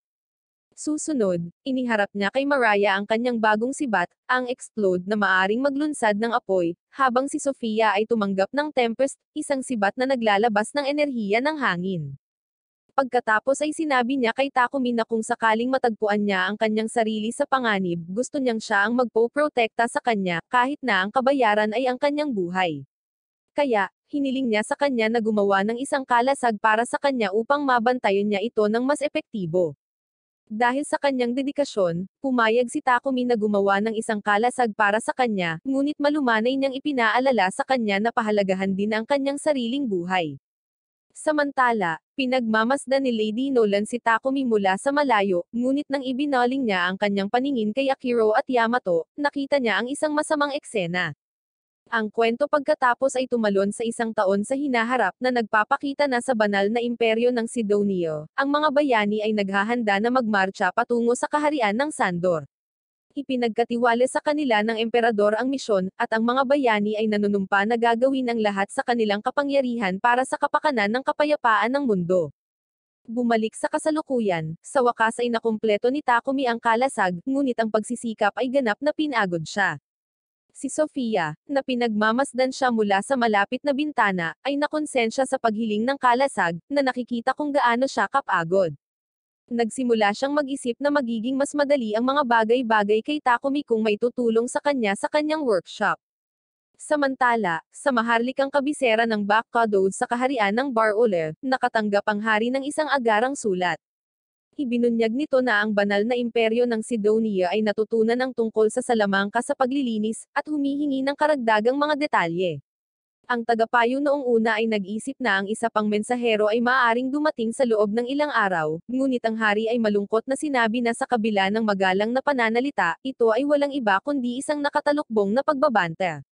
Susunod, iniharap niya kay Mariah ang kanyang bagong sibat, ang Explode na maaring maglunsad ng apoy, habang si Sofia ay tumanggap ng Tempest, isang sibat na naglalabas ng enerhiya ng hangin. Pagkatapos ay sinabi niya kay Takumi na kung sakaling matagpuan niya ang kanyang sarili sa panganib, gusto niyang siya ang magpoprotekta sa kanya, kahit na ang kabayaran ay ang kanyang buhay. Kaya, hiniling niya sa kanya na gumawa ng isang kalasag para sa kanya upang mabantayan niya ito ng mas epektibo. Dahil sa kanyang dedikasyon, pumayag si Takumi na gumawa ng isang kalasag para sa kanya, ngunit malumanay niyang ipinaalala sa kanya na pahalagahan din ang kanyang sariling buhay. Samantala, pinagmamasdan ni Lady Nolan si Takumi mula sa malayo, ngunit nang ibinaling niya ang kanyang paningin kay Akiro at Yamato, nakita niya ang isang masamang eksena. Ang kwento pagkatapos ay tumalon sa isang taon sa hinaharap na nagpapakita na sa banal na imperyo ng Sidonio, ang mga bayani ay naghahanda na magmarcha patungo sa kaharian ng Sandor. Ipinagkatiwala sa kanila ng emperador ang misyon, at ang mga bayani ay nanunumpa na gagawin ang lahat sa kanilang kapangyarihan para sa kapakanan ng kapayapaan ng mundo. Bumalik sa kasalukuyan, sa wakas ay nakumpleto ni Takumi ang kalasag, ngunit ang pagsisikap ay ganap na pinagod siya. Si Sofia, na pinagmamasdan siya mula sa malapit na bintana, ay nakonsensya sa paghiling ng kalasag, na nakikita kung gaano siya kapagod. Nagsimula siyang mag-isip na magiging mas madali ang mga bagay-bagay kay Takumi kung may tutulong sa kanyang workshop. Samantala, sa maharlikang kabisera ng Bakkadod sa kaharian ng Bar-Ulev, nakatanggap ang hari ng isang agarang sulat. Ibinunyag nito na ang banal na imperyo ng Sidonia ay natutunan ang tungkol sa Salamanca sa paglilinis, at humihingi ng karagdagang mga detalye. Ang tagapayo noong una ay nag-isip na ang isa pang mensahero ay maaaring dumating sa loob ng ilang araw, ngunit ang hari ay malungkot na sinabi na sa kabila ng magalang na pananalita, ito ay walang iba kundi isang nakatalukbong na pagbabanta.